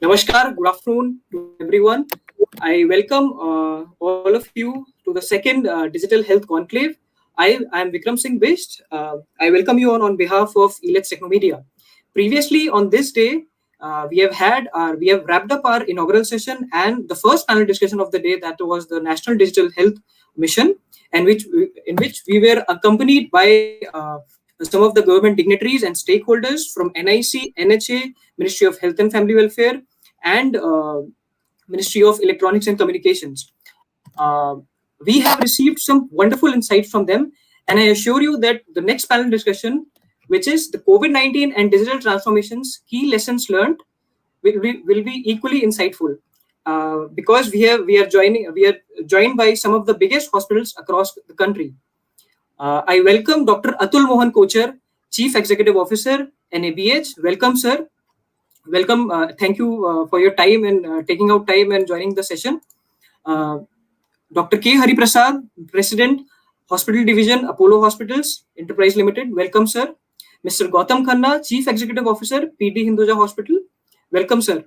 Namaskar, good afternoon to everyone. I welcome all of you to the second Digital Health Conclave. I am Vikram Singh Bisht. I welcome you on behalf of Elets Technomedia. Previously, on this day, we have wrapped up our inaugural session and the first panel discussion of the day, that was the National Digital Health Mission, and in which we were accompanied by some of the government dignitaries and stakeholders from NIC, NHA, Ministry of Health and Family Welfare, and Ministry of Electronics and Communications. We have received some wonderful insights from them, and I assure you that the next panel discussion, which is the COVID-19 and digital transformations, key lessons learned, will be equally insightful. Because we are joined by some of the biggest hospitals across the country. I welcome Dr. Atul M Kochhar, Chief Executive Officer, NABH. Welcome, sir. Welcome. Thank you for your time and taking out time and joining the session. Dr. K. Hari Prasad, President, Hospital Division, Apollo Hospitals Enterprise Limited. Welcome, sir. Mr. Gautam Khanna, Chief Executive Officer, PD Hinduja Hospital. Welcome, sir.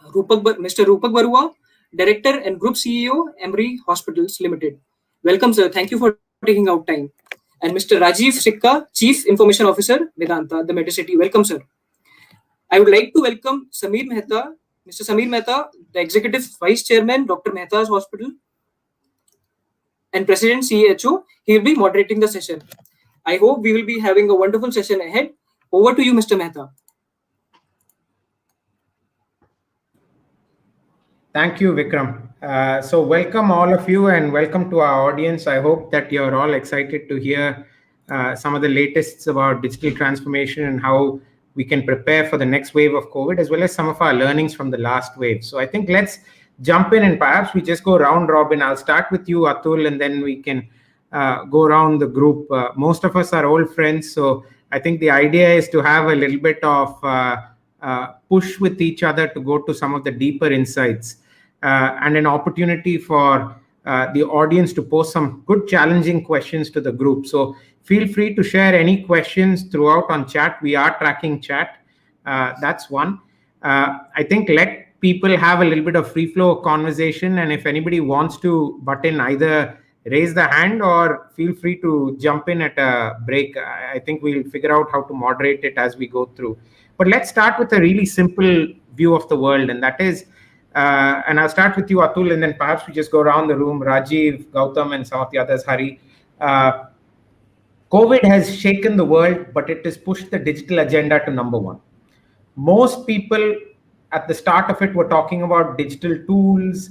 Mr. Rupak Barua, Director and Group CEO, AMRI Hospitals Limited. Welcome, sir. Thank you for taking out time. And Mr. Rajiv Sikka, Chief Information Officer, Medanta, the Medicity. Welcome, sir. I would like to welcome Sameer Mehta, Mr. Sameer Mehta, the Executive Vice Chairman, Dr. Mehta's Hospital, and President CHO. He will be moderating the session. I hope we will be having a wonderful session ahead. Over to you, Mr. Mehta. Thank you, Vikram. So welcome all of you and welcome to our audience. I hope that you're all excited to hear some of the latest about digital transformation and how we can prepare for the next wave of COVID, as well as some of our learnings from the last wave. So I think let's jump in and perhaps we just go round robin. I'll start with you, Atul, and then we can go around the group. Most of us are old friends, so I think the idea is to have a little bit of push with each other to go to some of the deeper insights. And an opportunity for the audience to pose some good challenging questions to the group. So feel free to share any questions throughout on chat. We are tracking chat. That's one. I think let people have a little bit of free flow conversation. And if anybody wants to butt in, either raise the hand or feel free to jump in at a break. I think we'll figure out how to moderate it as we go through. But let's start with a really simple view of the world. And that is, and I'll start with you, Atul, and then perhaps we just go around the room, Rajiv, Gautam, and some of the others, Hari. COVID has shaken the world, but it has pushed the digital agenda to number one. Most people at the start of it were talking about digital tools.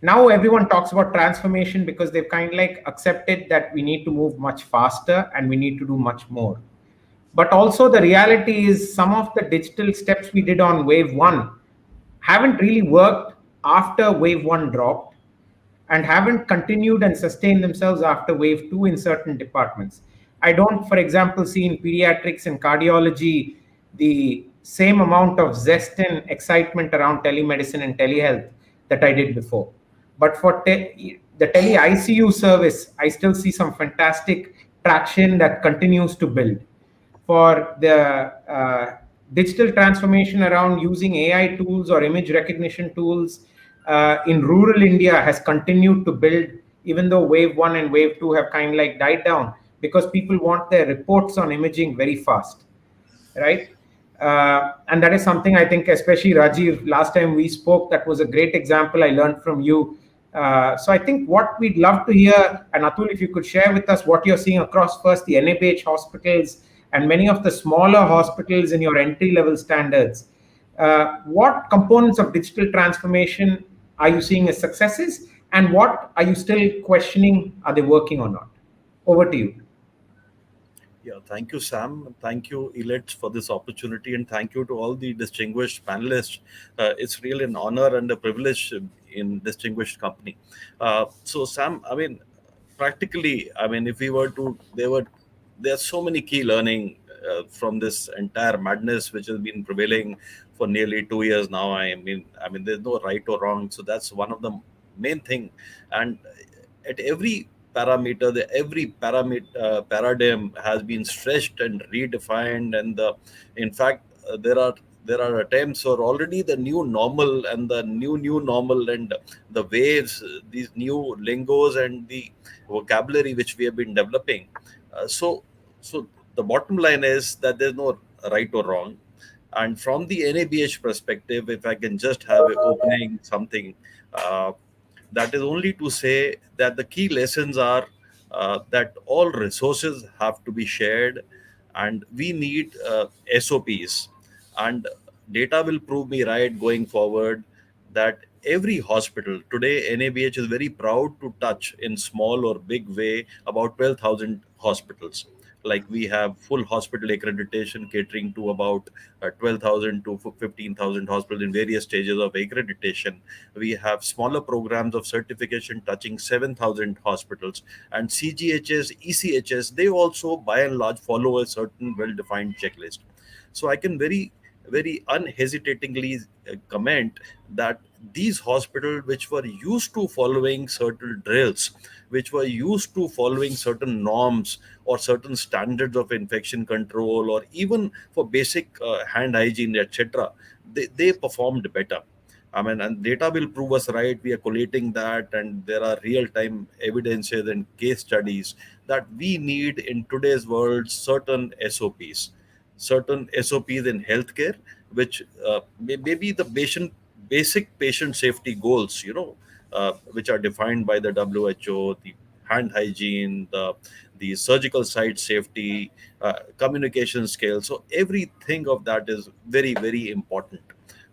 Now everyone talks about transformation because they've kind of like accepted that we need to move much faster and we need to do much more. But also the reality is some of the digital steps we did on wave one haven't really worked after wave one dropped and haven't continued and sustained themselves after wave two in certain departments. I don't, for example, see in pediatrics and cardiology the same amount of zest and excitement around telemedicine and telehealth that I did before. But for the tele ICU service, I still see some fantastic traction that continues to build. For the digital transformation around using AI tools or image recognition tools in rural India has continued to build, even though wave one and wave two have kind of like died down, because people want their reports on imaging very fast, right? And that is something I think, especially Rajiv, last time we spoke, that was a great example I learned from you. So I think what we'd love to hear, and Atul, if you could share with us what you're seeing across first the NABH hospitals and many of the smaller hospitals in your entry-level standards. What components of digital transformation are you seeing as successes, and what are you still questioning, are they working or not? Over to you. Yeah, thank you, Sam. Thank you, Elets, for this opportunity, and thank you to all the distinguished panelists. It's really an honor and a privilege in distinguished company. So, Sam, I mean, practically, I mean, if we were to, there are so many key learning from this entire madness which has been prevailing for nearly 2 years now. I mean, there's no right or wrong. So that's one of the main thing. And at every parameter, every paradigm has been stretched and redefined. And in fact, there are there are attempts, or already the new normal and the new normal, and the waves, these new lingos and the vocabulary which we have been developing. So the bottom line is that there's no right or wrong. And from the NABH perspective, if I can just have a opening something, uh, that is only to say that the key lessons are that all resources have to be shared, and we need SOPs. And data will prove me right going forward that every hospital today, NABH is very proud to touch in small or big way about 12,000 hospitals. Like, we have full hospital accreditation catering to about 12,000 to 15,000 hospitals in various stages of accreditation. We have smaller programs of certification touching 7,000 hospitals, and CGHS, ECHS, they also by and large follow a certain well defined checklist. So I can very unhesitatingly comment that these hospitals which were used to following certain drills, which were used to following certain norms or certain standards of infection control, or even for basic hand hygiene, etc., they performed better. I mean, and data will prove us right. We are collating that, and there are real time evidences and case studies that we need in today's world certain SOPs in healthcare, which maybe the basic patient safety goals, which are defined by the WHO, the hand hygiene, the surgical site safety, communication skills. So everything of that is very important.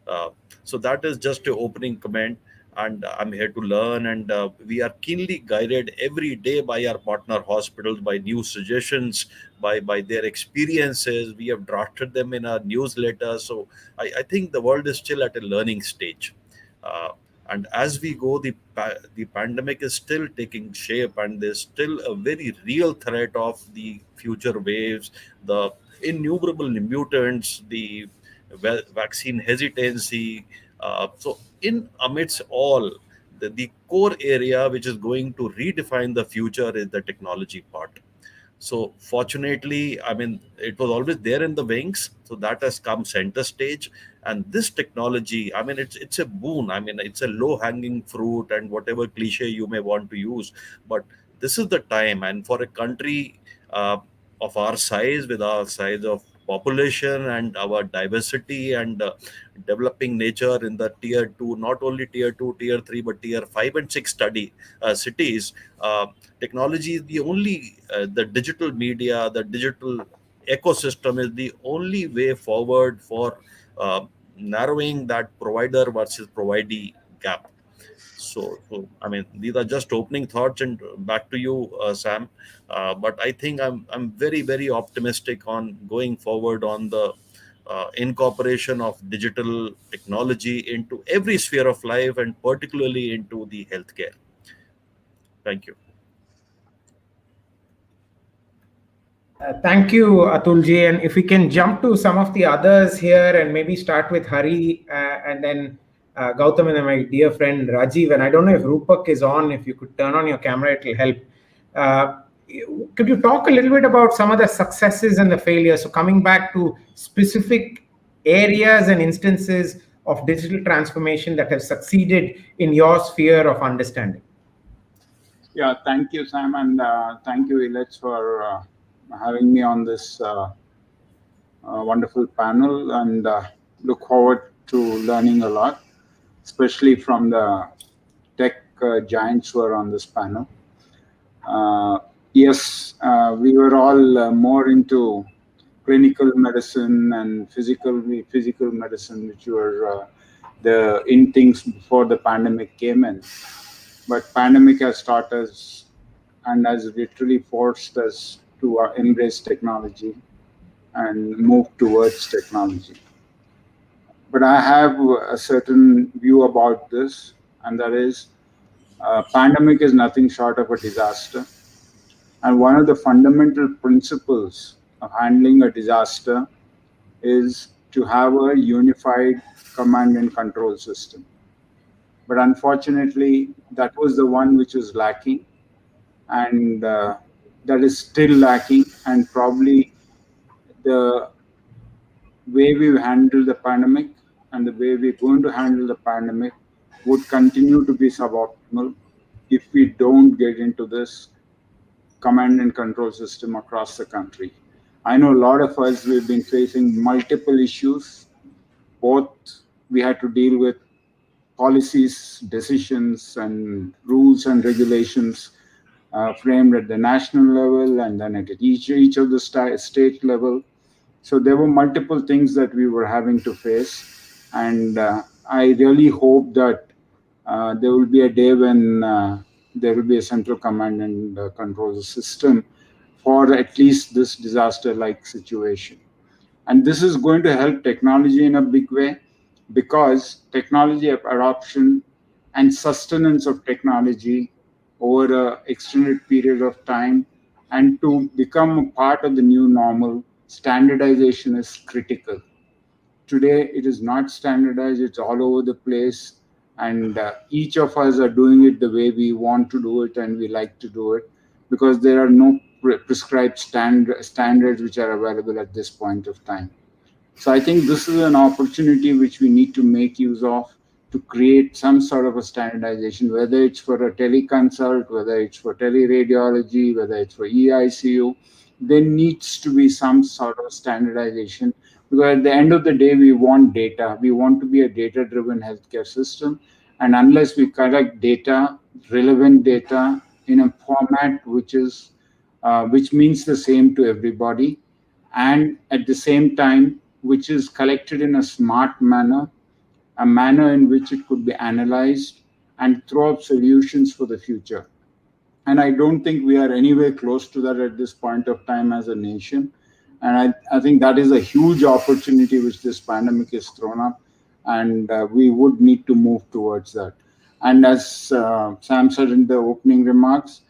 Uh, so that is just an opening comment, and I'm here to learn. And we are keenly guided every day by our partner hospitals, by new suggestions, by their experiences. We have drafted them in our newsletter. So I think the world is still at a learning stage. Uh, and as we go, the pandemic is still taking shape, and there's still a very real threat of the future waves, the innumerable mutants, the vaccine hesitancy. So, in amidst all, the core area which is going to redefine the future is the technology part. So fortunately, I mean, it was always there in the wings, so that has come center stage. And this technology, I mean, it's a boon. I mean, it's a low hanging fruit, and whatever cliche you may want to use, but this is the time. And for a country of our size, with our size of population and our diversity and developing nature in the tier 2, not only tier 2, tier 3, but tier 5 and 6 study cities, technology is the only the digital media, the digital ecosystem is the only way forward for narrowing that provider versus providee gap. So I mean, these are just opening thoughts, and back to you, Sam. But I think I'm very optimistic on going forward on the incorporation of digital technology into every sphere of life, and particularly into the healthcare. Thank you. Thank you, Atulji. And if we can jump to some of the others here and maybe start with Hari and then Gautam and then my dear friend Rajiv. And I don't know if Rupak is on. If you could turn on your camera, it will help. Could you talk a little bit about some of the successes and the failures? So coming back to specific areas and instances of digital transformation that have succeeded in your sphere of understanding. Yeah, thank you, Sam, and thank you, Elets, for having me on this wonderful panel, and look forward to learning a lot, especially from the tech giants who are on this panel. Yes, we were all more into clinical medicine and physical medicine, which were the in things before the pandemic came in. But pandemic has taught us and has literally forced us to embrace technology and move towards technology. But I have a certain view about this, and that is pandemic is nothing short of a disaster. And one of the fundamental principles of handling a disaster is to have a unified command and control system. But unfortunately, that was the one which was lacking, and that is still lacking, and probably the way we handle the pandemic and the way we're going to handle the pandemic would continue to be suboptimal if we don't get into this command and control system across the country. I know a lot of us, we've been facing multiple issues. Both we had to deal with policies, decisions, and rules and regulations framed at the national level and then at each of the state level. So there were multiple things that we were having to face, and I really hope that there will be a day when there will be a central command and control system for at least this disaster-like situation. And this is going to help technology in a big way, because technology adoption and sustenance of technology over an extended period of time and to become a part of the new normal, standardization is critical. Today, it is not standardized, it's all over the place. And each of us are doing it the way we want to do it and we like to do it, because there are no prescribed standards which are available at this point of time. So I think this is an opportunity which we need to make use of to create some sort of a standardization, whether it's for a teleconsult, whether it's for teleradiology, whether it's for EICU. There needs to be some sort of standardization, because at the end of the day, we want data. We want to be a data-driven healthcare system. And unless we collect data, relevant data, in a format which means the same to everybody, and at the same time, which is collected in a smart manner, a manner in which it could be analyzed and throw up solutions for the future. And I don't think we are anywhere close to that at this point of time as a nation. And I think that is a huge opportunity which this pandemic has thrown up, and we would need to move towards that. And as Sam said in the opening remarks,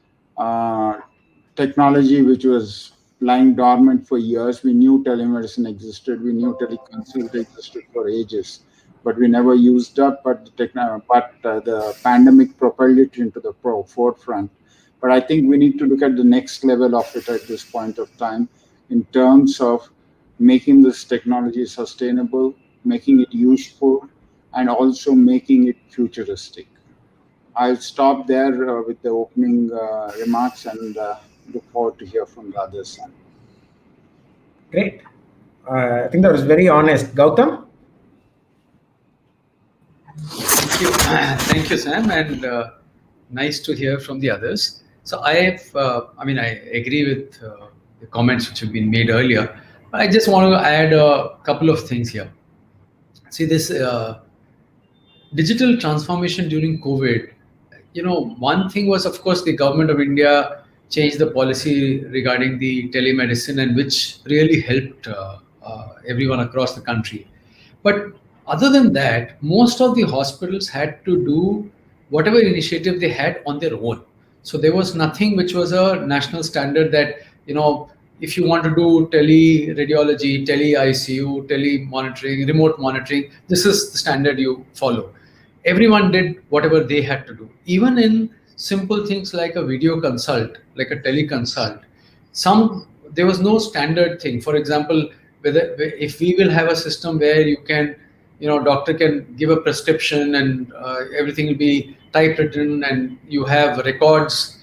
technology which was lying dormant for years, we knew telemedicine existed, we knew teleconsult existed for ages, but we never used up. But the pandemic propelled it into the forefront. But I think we need to look at the next level of it at this point of time, in terms of making this technology sustainable, making it useful, and also making it futuristic. I'll stop there with the opening remarks and look forward to hear from the others. Great. I think that was very honest. Gautam? Thank you, Sam, and nice to hear from the others. So I agree with the comments which have been made earlier. But I just want to add a couple of things here. See, this digital transformation during COVID, one thing was, of course, the government of India changed the policy regarding the telemedicine, and which really helped everyone across the country. But other than that, most of the hospitals had to do whatever initiative they had on their own. So there was nothing which was a national standard that, if you want to do tele-radiology, tele-ICU, tele-monitoring, remote monitoring, this is the standard you follow. Everyone did whatever they had to do. Even in simple things like a video consult, like a teleconsult, there was no standard thing. For example, if we will have a system where you can, doctor can give a prescription and everything will be typewritten, and you have records,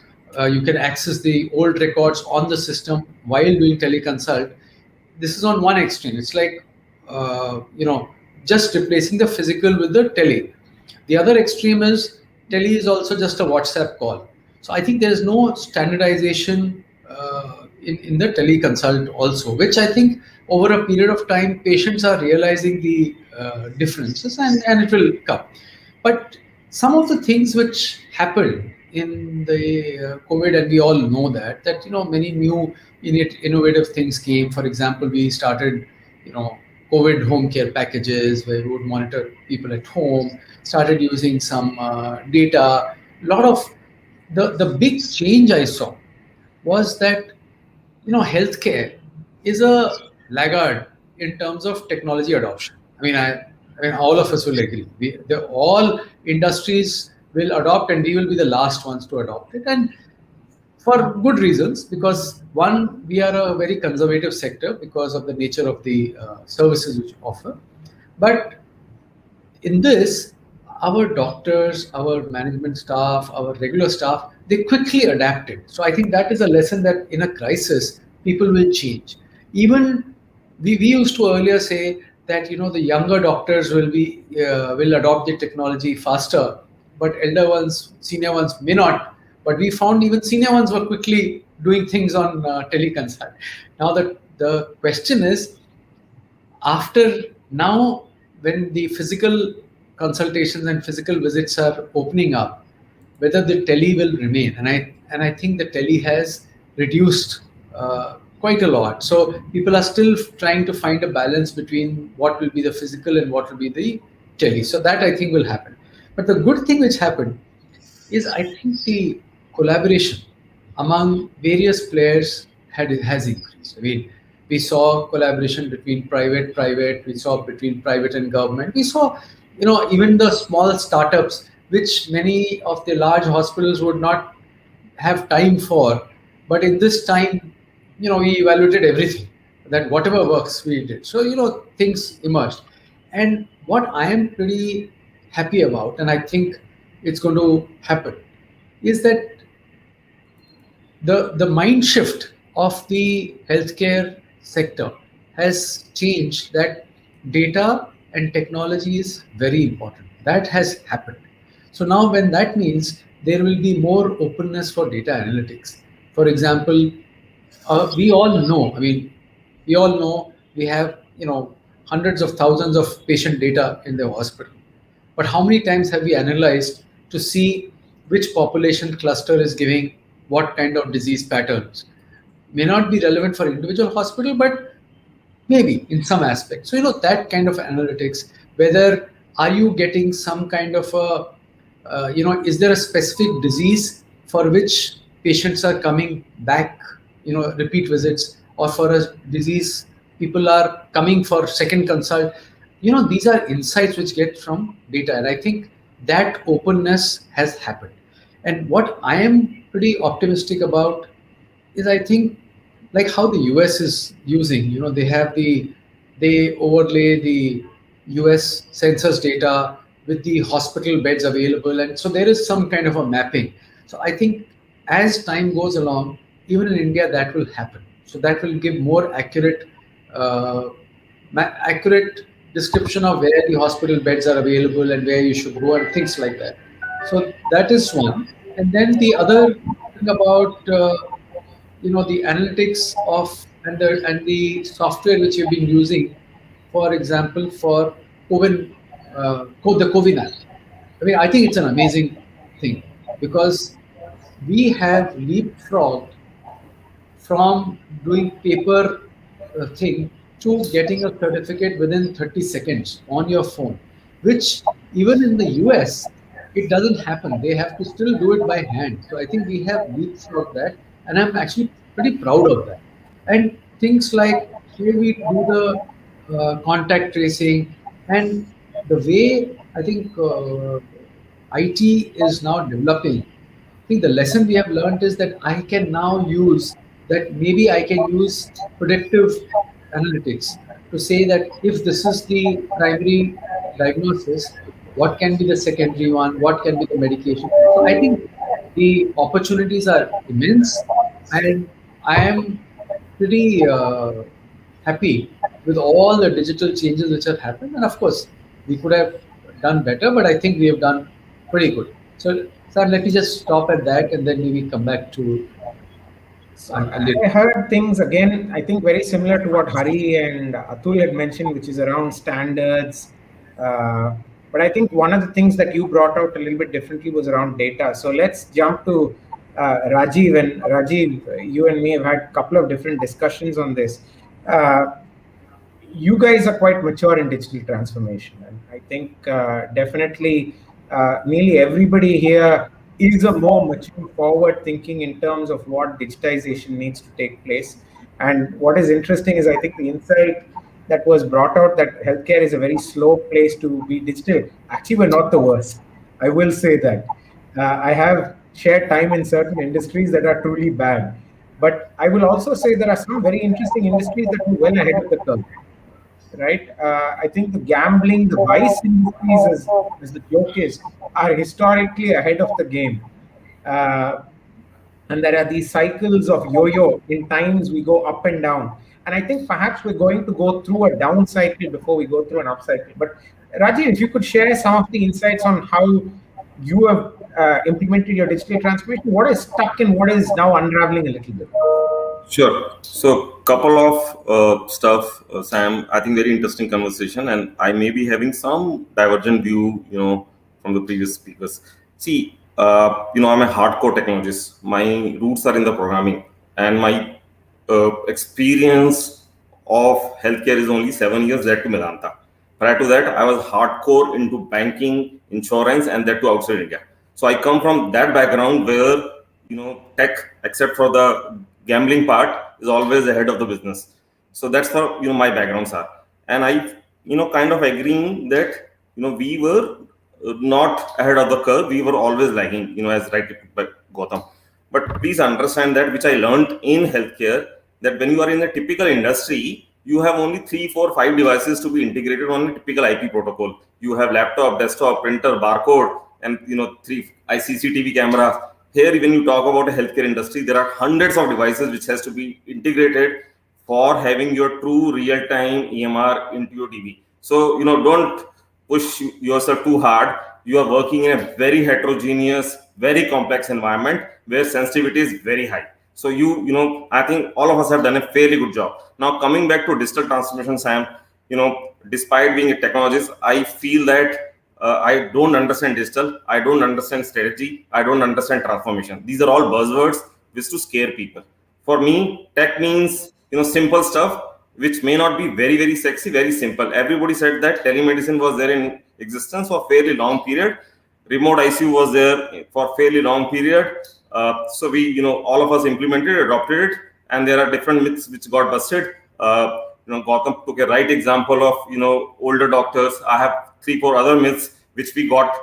you can access the old records on the system while doing teleconsult. This is on one extreme. It's like, just replacing the physical with the tele. The other extreme is tele is also just a WhatsApp call. So I think there is no standardization in the teleconsult also, which I think over a period of time, patients are realizing the differences, and it will come. But some of the things which happened in the COVID, and we all know that many new innovative things came. For example, we started, COVID home care packages where we would monitor people at home, started using some data. A lot of the big change I saw was that, healthcare is a laggard in terms of technology adoption. I mean, all of us will agree. All industries will adopt, and we will be the last ones to adopt it. And for good reasons, because one, we are a very conservative sector because of the nature of the services which we offer. But in this, our doctors, our management staff, our regular staff, they quickly adapted. So I think that is a lesson that in a crisis, people will change. Even we used to earlier say that the younger doctors will adopt the technology faster, but elder ones, senior ones may not. But we found even senior ones were quickly doing things on teleconsult. Now the question is, after now, when the physical consultations and physical visits are opening up, whether the tele will remain, and I think the tele has reduced quite a lot. So people are still trying to find a balance between what will be the physical and what will be the tele. So that I think will happen. But the good thing which happened is, I think the collaboration among various players has increased. I mean, we saw collaboration between private, we saw between private and government. We saw, even the small startups, which many of the large hospitals would not have time for. But in this time, we evaluated everything, that whatever works we did. So, things emerged. And what I am pretty happy about, and I think it's going to happen, is that the mind shift of the healthcare sector has changed, that data and technology is very important. That has happened. So now when that means there will be more openness for data analytics. For example, we all know we have, hundreds of thousands of patient data in the hospital. But how many times have we analyzed to see which population cluster is giving what kind of disease patterns? May not be relevant for individual hospital, but maybe in some aspects. So, that kind of analytics, whether are you getting some kind of is there a specific disease for which patients are coming back, repeat visits, or for a disease people are coming for second consult. These are insights which get from data. And I think that openness has happened. And what I am pretty optimistic about is, I think, like how the US is using, they overlay the US census data with the hospital beds available. And so there is some kind of a mapping. So I think as time goes along, even in India, that will happen. So that will give more accurate description of where the hospital beds are available and where you should go and things like that. So that is one. And then the other thing about the analytics of and the software which you've been using, for example, for the COVID app. I mean, I think it's an amazing thing, because we have leapfrogged from doing paper thing to getting a certificate within 30 seconds on your phone, which even in the US, it doesn't happen. They have to still do it by hand. So I think we have leapfrogged that, and I'm actually pretty proud of that. And things like how we do the contact tracing, and the way I think IT is now developing. I think the lesson we have learned is that I can now use that. Maybe I can use predictive analytics to say that if this is the primary diagnosis, what can be the secondary one, what can be the medication. So I think the opportunities are immense, and I am pretty happy with all the digital changes which have happened. And of course, we could have done better, but I think we have done pretty good. So, sir, let me just stop at that, and then maybe come back to. I heard things again, I think very similar to what Hari and Atul had mentioned, which is around standards. But I think one of the things that you brought out a little bit differently was around data. So let's jump to Rajiv. And Rajiv, you and me have had a couple of different discussions on this. You guys are quite mature in digital transformation. And I think definitely nearly everybody here is a more mature, forward thinking in terms of what digitization needs to take place. And what is interesting is, I think the insight that was brought out that healthcare is a very slow place to be digital. Actually, we're not the worst. I will say that. I have share time in certain industries that are truly bad. But I will also say there are some very interesting industries that are well ahead of the curve, right? I think the gambling, the vice industries, as the joke is, are historically ahead of the game. Uh, and there are these cycles of yo-yo. In times we go up and down, and I think perhaps we're going to go through a down cycle before we go through an up cycle. But Rajiv, if you could share some of the insights on how you have implemented your digital transformation, what is stuck and what is now unraveling a little bit. Sure. So, couple of stuff, Sam. I think very interesting conversation, and I may be having some divergent view, from the previous speakers. See, I'm a hardcore technologist. My roots are in the programming, and my experience of healthcare is only 7 years. That to Medanta. Prior to that, I was hardcore into banking, insurance, and that to outside India. So I come from that background where tech, except for the gambling part, is always ahead of the business. So that's how my backgrounds are, and I kind of agreeing that we were not ahead of the curve. We were always lagging, as rightly put by Gautam. But please understand that, which I learned in healthcare, that when you are in a typical industry, you have only 3, 4, 5 devices to be integrated on a typical IP protocol. You have laptop, desktop, printer, barcode, and 3 CCTV camera. Here, when you talk about a healthcare industry, there are hundreds of devices which has to be integrated for having your true real-time EMR into your TV. So, don't push yourself too hard. You are working in a very heterogeneous, very complex environment where sensitivity is very high. So, I think all of us have done a fairly good job. Now, coming back to digital transformation, Sam, despite being a technologist, I feel that I don't understand digital, I don't understand strategy, I don't understand transformation. These are all buzzwords which to scare people. For me, tech means simple stuff which may not be very, very sexy, very simple. Everybody said that telemedicine was there in existence for a fairly long period. Remote ICU was there for a fairly long period. So we, all of us implemented, adopted it, and there are different myths which got busted. Gautam took a right example of older doctors. I have 3, 4 other myths which we got.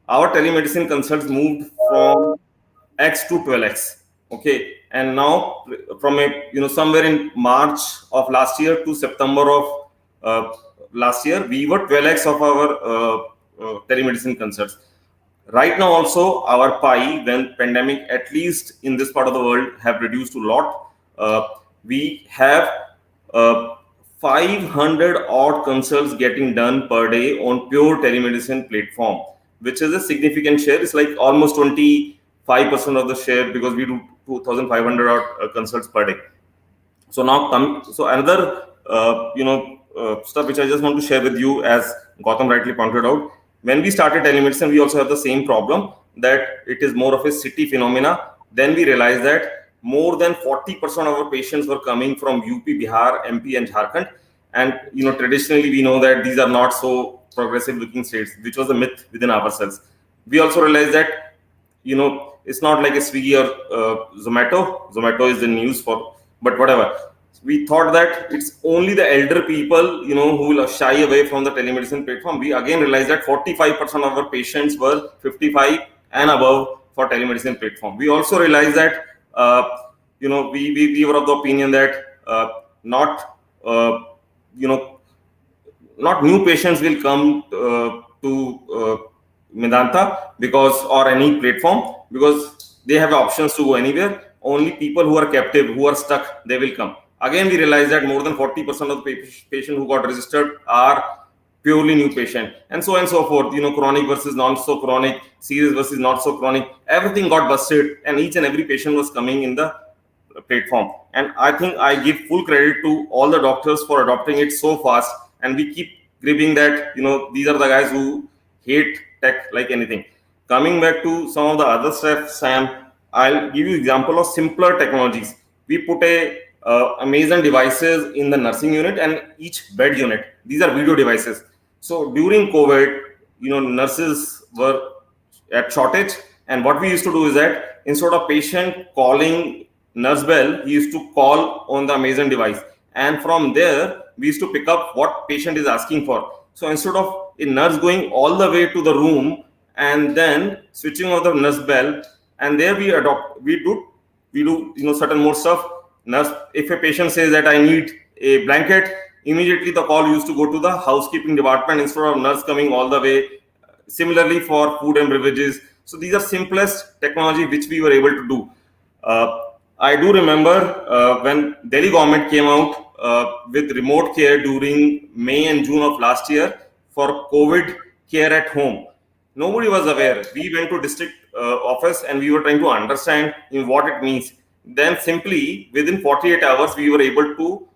Our telemedicine consults moved from X to 12x. Okay, and now from a somewhere in March of last year to September of last year, we were 12x of our telemedicine consults. Right now also our pie, when pandemic, at least in this part of the world, have reduced a lot. We have 500 odd consults getting done per day on pure telemedicine platform, which is a significant share. It's like almost 25% of the share, because we do 2,500 odd consults per day. So now so another stuff which I just want to share with you, as Gautam rightly pointed out, when we started telemedicine, we also have the same problem, that it is more of a city phenomena. Then we realized that more than 40% of our patients were coming from UP, Bihar, MP, and Jharkhand. And traditionally we know that these are not so progressive looking states, which was a myth within ourselves. We also realized that it's not like a Swiggy or Zomato. Zomato is the news for, but whatever. We thought that it's only the elder people, who will shy away from the telemedicine platform. We again realized that 45% of our patients were 55 and above for telemedicine platform. We also realized that we were of the opinion that not new patients will come to Medanta or any platform, because they have options to go anywhere. Only people who are captive, who are stuck, they will come. Again, we realized that more than 40% of the patients who got registered are purely new patient, and so on and so forth. Chronic versus not so chronic, serious versus not so chronic. Everything got busted, and each and every patient was coming in the platform. And I think I give full credit to all the doctors for adopting it so fast. And we keep gripping that these are the guys who hate tech like anything. Coming back to some of the other stuff, Sam, I'll give you example of simpler technologies. We put Amazon devices in the nursing unit and each bed unit. These are video devices. So during COVID, nurses were at shortage, and what we used to do is that instead of patient calling nurse bell, he used to call on the Amazon device, and from there we used to pick up what patient is asking for. So instead of a nurse going all the way to the room and then switching off the nurse bell, and there we do certain more stuff. Nurse, if a patient says that I need a blanket, immediately the call used to go to the housekeeping department instead of nurse coming all the way. Similarly for food and beverages. So these are simplest technology which we were able to do. I do remember when Delhi government came out with remote care during May and June of last year for COVID care at home. Nobody was aware. We went to district office and we were trying to understand what it means. Then simply within 48 hours, we were able to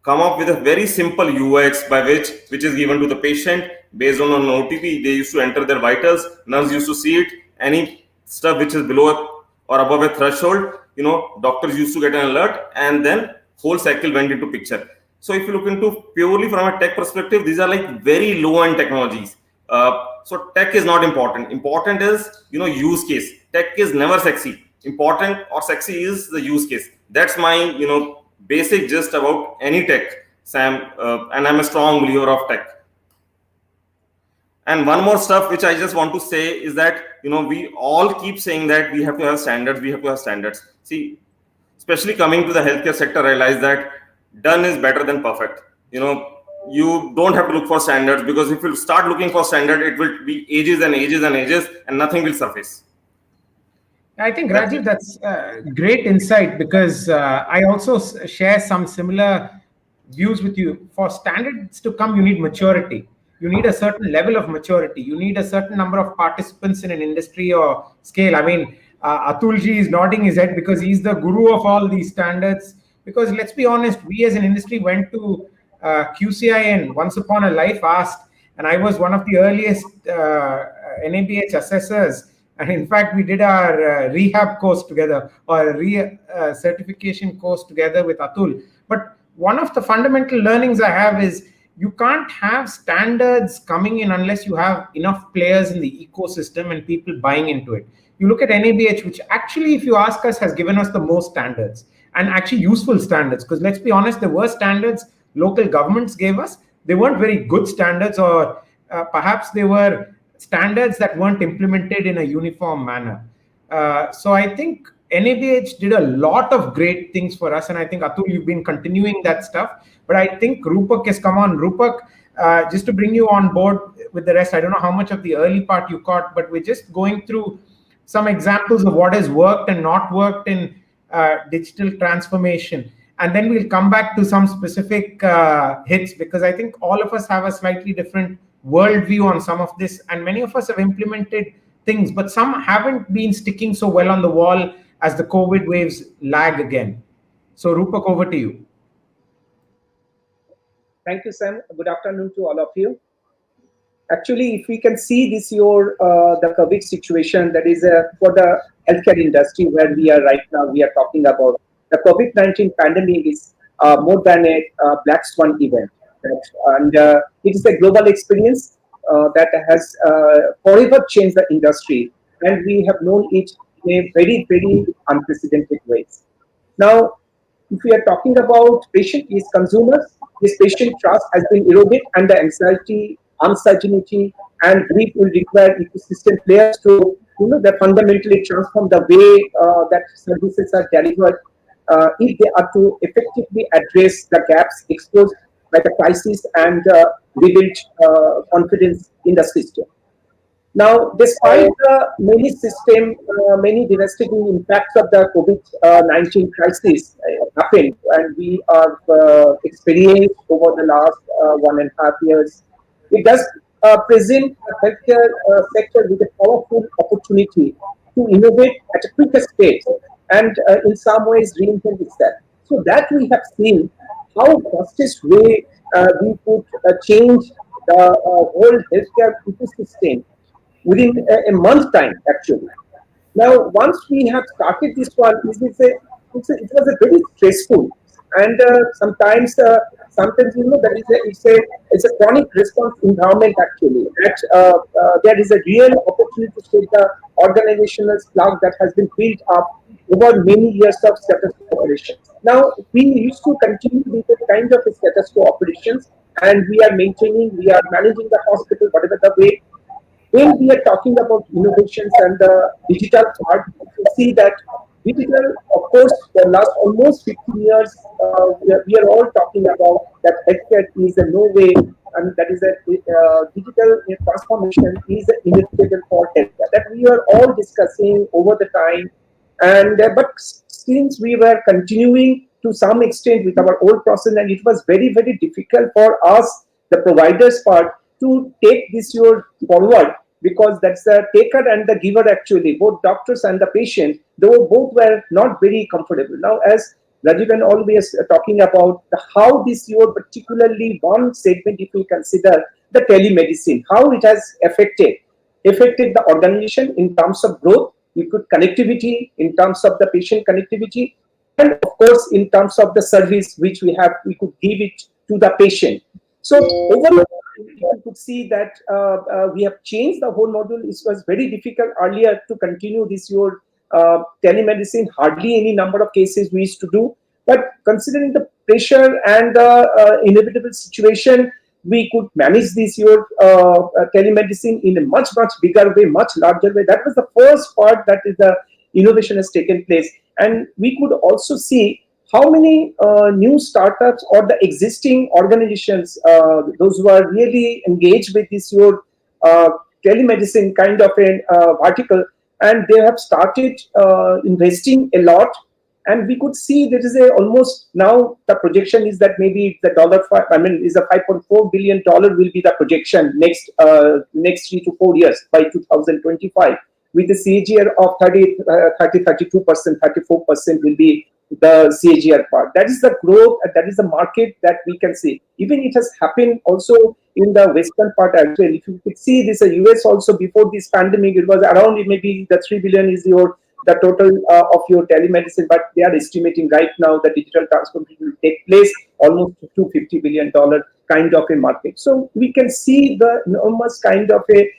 come up with a very simple UX by which is given to the patient based on an OTP. They used to enter their vitals. Nurse used to see it. Any stuff which is below or above a threshold, doctors used to get an alert, and then whole cycle went into picture. So if you look into purely from a tech perspective, these are like very low end technologies. So tech is not important. Important is use case. Tech is never sexy. Important or sexy is the use case. That's my basic gist about any tech, Sam, and I'm a strong believer of tech. And one more stuff which I just want to say is that we all keep saying that we have to have standards. See, especially coming to the healthcare sector, I realize that done is better than perfect. You don't have to look for standards, because if you start looking for standard, it will be ages and ages and ages and nothing will surface. I think, Rajiv, that's great insight, because I also share some similar views with you. For standards to come, you need maturity. You need a certain level of maturity. You need a certain number of participants in an industry or scale. I mean, Atulji is nodding his head because he's the guru of all these standards. Because let's be honest, we as an industry went to QCIN once upon a life asked, and I was one of the earliest NABH assessors. And in fact, we did our rehab course together, or certification course together with Atul. But one of the fundamental learnings I have is you can't have standards coming in unless you have enough players in the ecosystem and people buying into it. You look at NABH, which actually, if you ask us, has given us the most standards, and actually useful standards. Because let's be honest, there were standards local governments gave us. They weren't very good standards, or perhaps they were standards that weren't implemented in a uniform manner. So I think NABH did a lot of great things for us, and I think, Atul, you've been continuing that stuff. But I think Rupak has come on. Rupak, just to bring you on board with the rest, I don't know how much of the early part you caught, but we're just going through some examples of what has worked and not worked in digital transformation. And then we'll come back to some specific hits, because I think all of us have a slightly different worldview on some of this, and many of us have implemented things, but some haven't been sticking so well on the wall as the COVID waves lag again. So Rupak, over to you. Thank you, Sam. Good afternoon to all of you. Actually, if we can see this the COVID situation, that is for the healthcare industry where we are right now, we are talking about the COVID-19 pandemic is more than a black swan event. And it is a global experience that has forever changed the industry, and we have known it in a very, very unprecedented ways. Now, if we are talking about patient is consumers, this patient trust has been eroded, and the anxiety, uncertainty, and grief will require ecosystem players to, that fundamentally transform the way that services are delivered if they are to effectively address the gaps exposed by the crisis and rebuild confidence in the system. Now, despite the many devastating impacts of the COVID-19 crisis happened, and we have experienced over the last 1.5 years, it does present the healthcare sector with a powerful opportunity to innovate at a quicker pace and in some ways reinvent itself. So that we have seen how fastest way we could change the whole healthcare ecosystem within a month time, actually. Now, once we have started this one, it was a very stressful, and sometimes that it's a chronic response environment, actually. That there is a real opportunity to take the organizational slug that has been built up over many years of status quo operations. Now, we used to continue with the kind of status quo operations, and we are managing the hospital, whatever the way. when we are talking about innovations and the digital part, you see that digital, of course, the last almost 15 years, we are all talking about that healthcare is a no way, and that is a digital transformation is inevitable for healthcare. That we are all discussing over the time, and but since we were continuing to some extent with our old process, and it was very very difficult for us, the providers part, to take this your forward, because that's the taker and the giver, actually both doctors and the patient, though both were not very comfortable. Now, as Rajiv and always talking about how this your particularly one segment, if we consider the telemedicine, how it has affected the organization in terms of growth, you could connectivity in terms of the patient connectivity, and of course in terms of the service which we could give it to the patient. So overall, you could see that we have changed the whole model. It was very difficult earlier to continue this your telemedicine. Hardly any number of cases we used to do. But considering the pressure and the inevitable situation, we could manage this your telemedicine in a much bigger way, much larger way. That was the first part, that is the innovation has taken place. And we could also see how many new startups or the existing organizations, those who are really engaged with this your telemedicine kind of an vertical, and they have started investing a lot. And we could see there is a almost, now the projection is that maybe the is a $5.4 billion will be the projection next 3 to 4 years by 2025, with the CAGR of 32%, 34% will be the CAGR part. That is the growth, that is the market that we can see. Even it has happened also in the western part as well. If you could see this, US also before this pandemic, it was around maybe the 3 billion is the total of your telemedicine, but they are estimating right now the digital transformation will take place almost $250 billion kind of a market. So we can see the enormous kind of a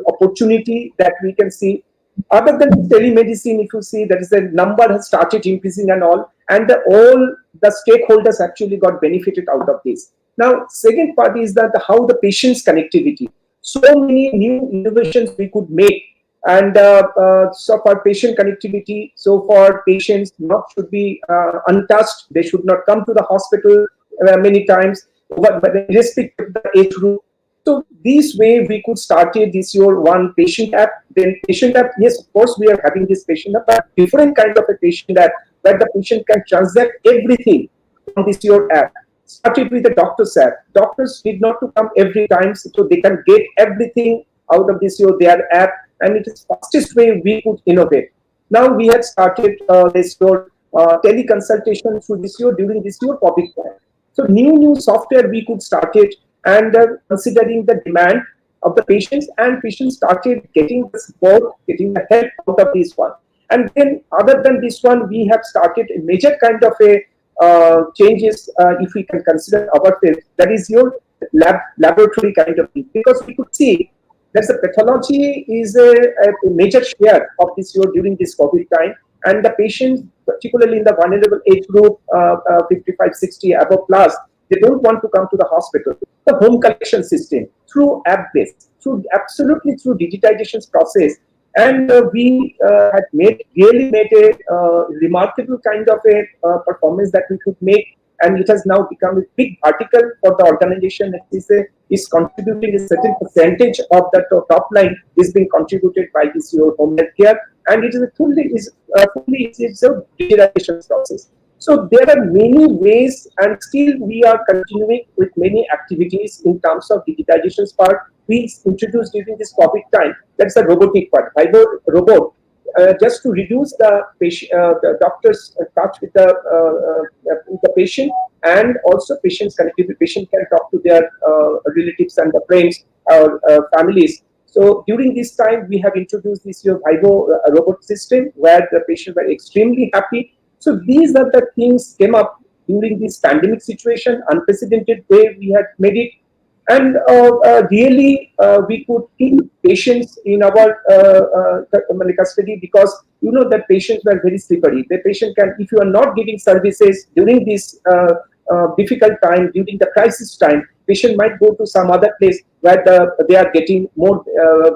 opportunity that we can see. Other than telemedicine, if you see, that is the number has started increasing and all the stakeholders actually got benefited out of this. Now, second part is that how the patient's connectivity. So many new innovations we could make, and so for patient connectivity, so for patients not should be untouched. They should not come to the hospital many times, but irrespective of the age group. So this way we could start this your one patient app. Then patient app, yes, of course we are having this patient app, but different kind of a patient app where the patient can transact everything from this your app. Started with the doctor's app. Doctors need not to come every time, so they can get everything out of this your their app, and it is fastest way we could innovate. Now we have started this your teleconsultation through this your during this your COVID time. So new software we could start it, and considering the demand of the patients, and patients started getting the support, getting the help out of this one. And then other than this one, we have started a major kind of a changes, if we can consider our field, that is your laboratory kind of thing, because we could see that the pathology is a major share of this year during this COVID time, and the patients, particularly in the vulnerable age group, 55, 60 above plus, they don't want to come to the hospital. The home collection system through app-based, absolutely through digitization process, and we had really made a remarkable kind of a performance that we could make, and it has now become a big article for the organization that is contributing a certain percentage of the top line is being contributed by this your home health care, and it is a fully it's a digitization process. So there are many ways, and still we are continuing with many activities in terms of digitization part. We introduced during this COVID time, that's the robotic part, robot, just to reduce the patient, the doctor's touch with the patient, and also patient's connectivity. Patient can talk to their relatives and the friends or families. So during this time, we have introduced this your Vivo robot system, where the patients were extremely happy. So these are the things came up during this pandemic situation, unprecedented way we had made it. And really, we could keep patients in our custody, because you know that patients were very slippery. The patient can, if you are not giving services during this difficult time, during the crisis time, patient might go to some other place where they are getting more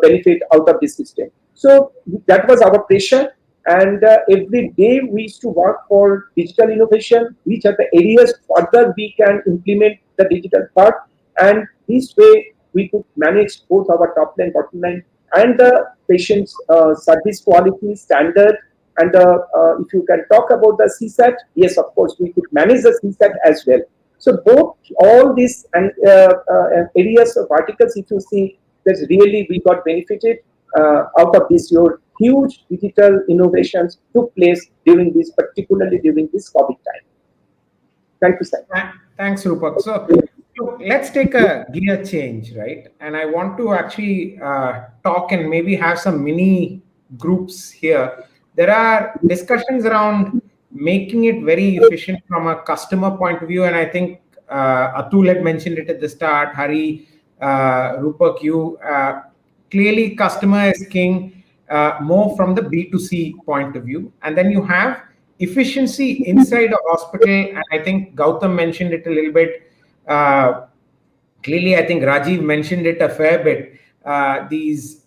benefit out of this system. So that was our pressure, and every day we used to work for digital innovation, which are the areas further we can implement the digital part, and this way we could manage both our top line, bottom line, and the patient's service quality standard. And if you can talk about the CSAT, yes, of course, we could manage the CSAT as well. So both all these and areas of articles, if you see, that really we got benefited out of this. Your huge digital innovations took place during this, particularly during this COVID time. Thank you, sir. Thanks, Rupak. So let's take a gear change, right? And I want to actually talk and maybe have some mini groups here. There are discussions around making it very efficient from a customer point of view. And I think Atul had mentioned it at the start, Hari, Rupak, you, clearly customer is king, more from the B2C point of view. And then you have efficiency inside a hospital. And I think Gautam mentioned it a little bit. Clearly, I think Rajiv mentioned it a fair bit. These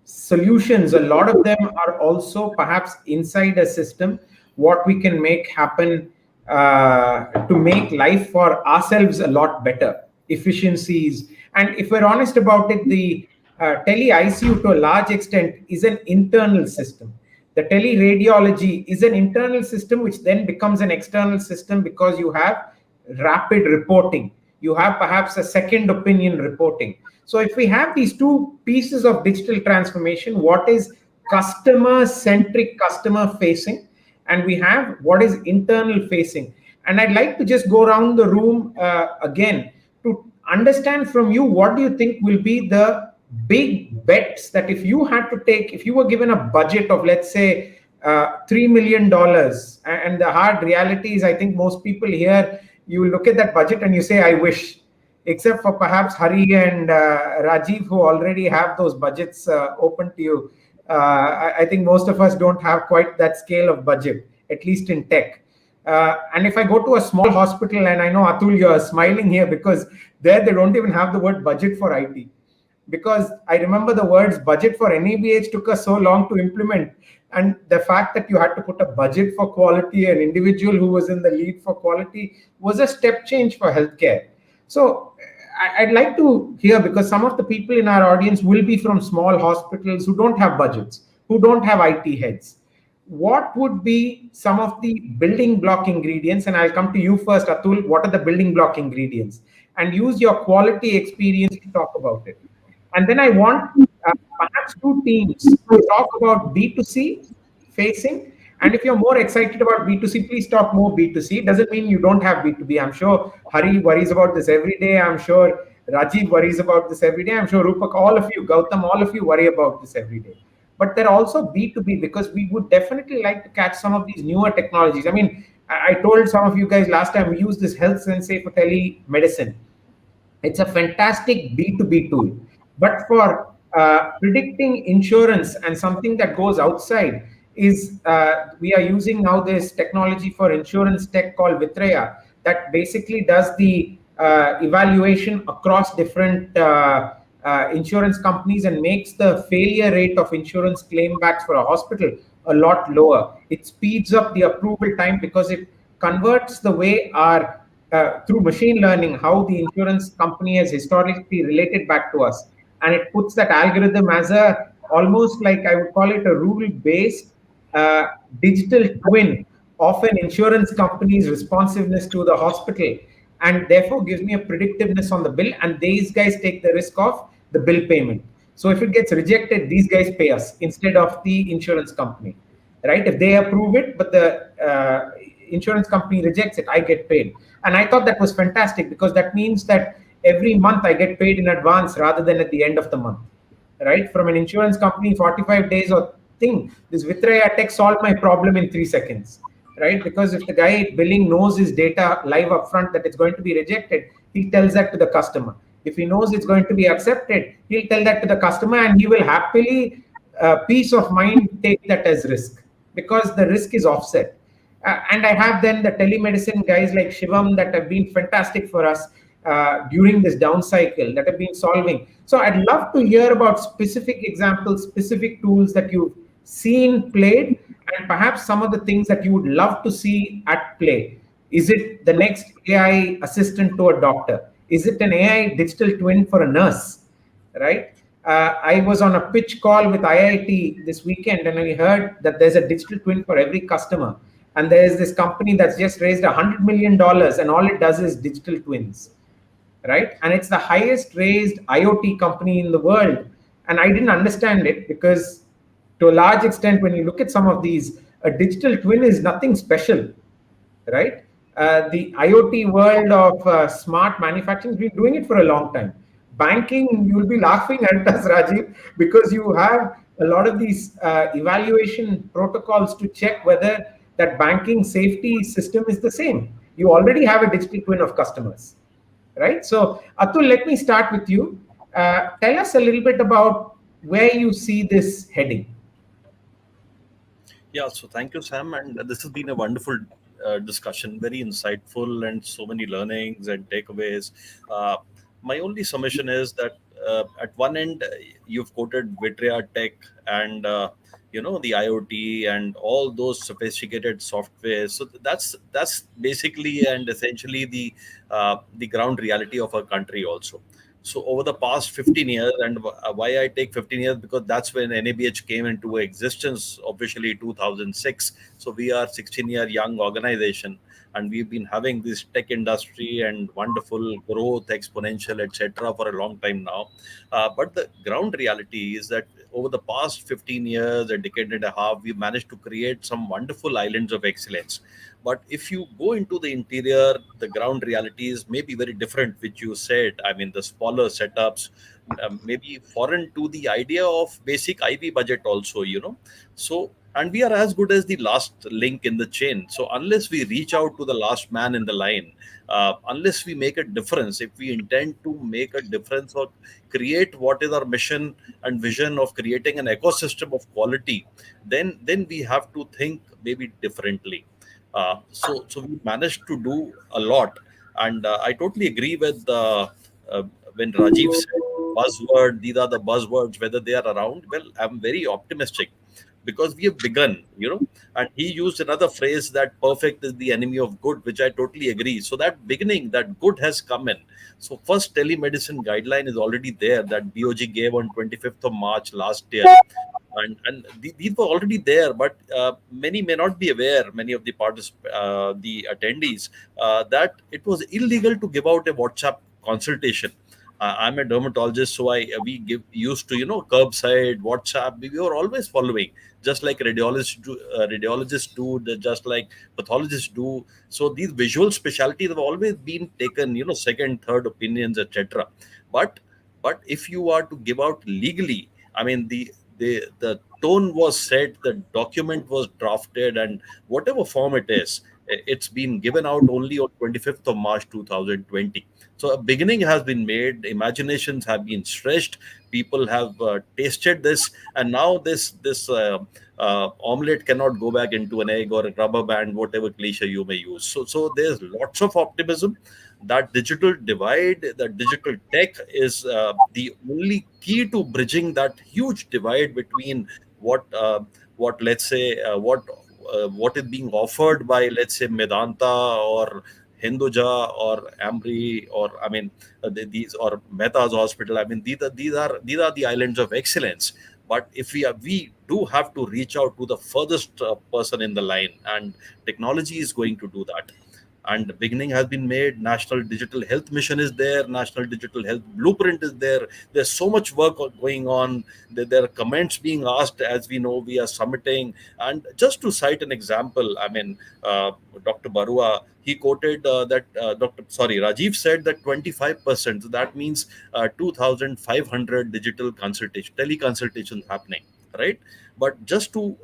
solutions, a lot of them are also perhaps inside a system, what we can make happen to make life for ourselves a lot better, efficiencies. And if we're honest about it, the tele-ICU to a large extent is an internal system. The teleradiology is an internal system, which then becomes an external system because you have rapid reporting. You have perhaps a second opinion reporting. So if we have these two pieces of digital transformation, what is customer-centric, customer-facing, and we have what is internal-facing. And I'd like to just go around the room again to understand from you, what do you think will be the big bets that if you had to take, if you were given a budget of, let's say, $3 million, and the hard reality is, I think most people here, you look at that budget and you say, I wish. Except for perhaps Hari and Rajiv, who already have those budgets open to you. I think most of us don't have quite that scale of budget, at least in tech. And if I go to a small hospital, and I know, Atul, you're smiling here because there they don't even have the word budget for IT. Because I remember the words budget for NABH took us so long to implement. And the fact that you had to put a budget for quality, an individual who was in the lead for quality, was a step change for healthcare. So I'd like to hear, because some of the people in our audience will be from small hospitals who don't have budgets, who don't have IT heads. What would be some of the building block ingredients? And I'll come to you first, Atul. What are the building block ingredients? And use your quality experience to talk about it. And then I want perhaps two teams to talk about B2C facing. And if you're more excited about B2C, please talk more B2C. It doesn't mean you don't have B2B. I'm sure Hari worries about this every day. I'm sure Rajiv worries about this every day. I'm sure Rupak, all of you, Gautam, all of you worry about this every day. But they're also B2B, because we would definitely like to catch some of these newer technologies. I mean, I told some of you guys last time, we use this Health Sensei for telemedicine. It's a fantastic B2B tool. But for predicting insurance and something that goes outside, is we are using now this technology for insurance tech called Vitreya, that basically does the evaluation across different insurance companies and makes the failure rate of insurance claim backs for a hospital a lot lower. It speeds up the approval time because it converts the way our through machine learning how the insurance company has historically related back to us, and it puts that algorithm as a almost like, I would call it, a rule-based digital twin of an insurance company's responsiveness to the hospital, and therefore gives me a predictiveness on the bill, and these guys take the risk of the bill payment. So if it gets rejected, these guys pay us instead of the insurance company, right? If they approve it, but the insurance company rejects it, I get paid. And I thought that was fantastic, because that means that every month I get paid in advance rather than at the end of the month, right? From an insurance company, 45 days or thing, this Vitreya tech solved my problem in 3 seconds, right? Because if the guy billing knows his data live upfront that it's going to be rejected, he tells that to the customer. If he knows it's going to be accepted, he'll tell that to the customer, and he will happily, peace of mind, take that as risk, because the risk is offset. And I have then the telemedicine guys like Shivam that have been fantastic for us during this down cycle, that have been solving. So I'd love to hear about specific examples, specific tools that you've seen played, and perhaps some of the things that you would love to see at play. Is it the next AI assistant to a doctor? Is it an AI digital twin for a nurse? Right? I was on a pitch call with IIT this weekend, and I heard that there's a digital twin for every customer. And there's this company that's just raised $100 million, and all it does is digital twins, right? And it's the highest raised IoT company in the world. And I didn't understand it because, to a large extent, when you look at some of these, a digital twin is nothing special, right? The IoT world of smart manufacturing has been doing it for a long time. Banking, you'll be laughing at us, Rajiv, because you have a lot of these evaluation protocols to check whether that banking safety system is the same. You already have a digital twin of customers, right? So, Atul, let me start with you. Tell us a little bit about where you see this heading. Yeah, so thank you, Sam. And this has been a wonderful discussion, very insightful, and so many learnings and takeaways. Uh, my only submission is that at one end, you've quoted Vitria Tech and the IoT and all those sophisticated software. So that's basically and essentially the ground reality of our country also. So over the past 15 years, and why I take 15 years, because that's when NABH came into existence officially 2006. So we are 16-year young organization, and we've been having this tech industry and wonderful growth, exponential, etc. for a long time now. But the ground reality is that over the past 15 years, a decade and a half, we managed to create some wonderful islands of excellence. But if you go into the interior, the ground realities may be very different, which you said. I mean, the smaller setups, maybe foreign to the idea of basic IV budget also. So, and we are as good as the last link in the chain. So unless we reach out to the last man in the line, unless we make a difference, if we intend to make a difference or create what is our mission and vision of creating an ecosystem of quality, then we have to think maybe differently. So we managed to do a lot, and I totally agree with when Rajiv said buzzword. These are the buzzwords, whether they are around. Well, I'm very optimistic because we have begun. And he used another phrase that perfect is the enemy of good, which I totally agree. So that beginning, that good has come in. So first telemedicine guideline is already there that BOG gave on 25th of March last year. And these were already there, but many may not be aware, many of the the attendees, that it was illegal to give out a WhatsApp consultation. I'm a dermatologist, so we give used to curbside WhatsApp. We were always following, just like radiologists do, just like pathologists do. So these visual specialties have always been taken, second, third opinions, etc. But if you are to give out legally, I mean the tone was set, the document was drafted, and whatever form it is, it's been given out only on 25th of March 2020. So a beginning has been made, imaginations have been stretched, people have tasted this, and now this omelette cannot go back into an egg or a rubber band, whatever cliche you may use. So there's lots of optimism. That digital divide, that digital tech is the only key to bridging that huge divide between what let's say what is being offered by, let's say, Medanta or Hinduja or AMRI, or I mean these, or Mehta's hospital. I mean these are the islands of excellence. But if we do have to reach out to the furthest person in the line, and technology is going to do that. And the beginning has been made. National Digital Health Mission is there, National Digital Health Blueprint is there. There's so much work going on. There are comments being asked, as we know we are submitting. And just to cite an example, I mean, Dr. Barua, he quoted that Rajiv said that 25%, so that means 2,500 digital teleconsultations happening, right? But just to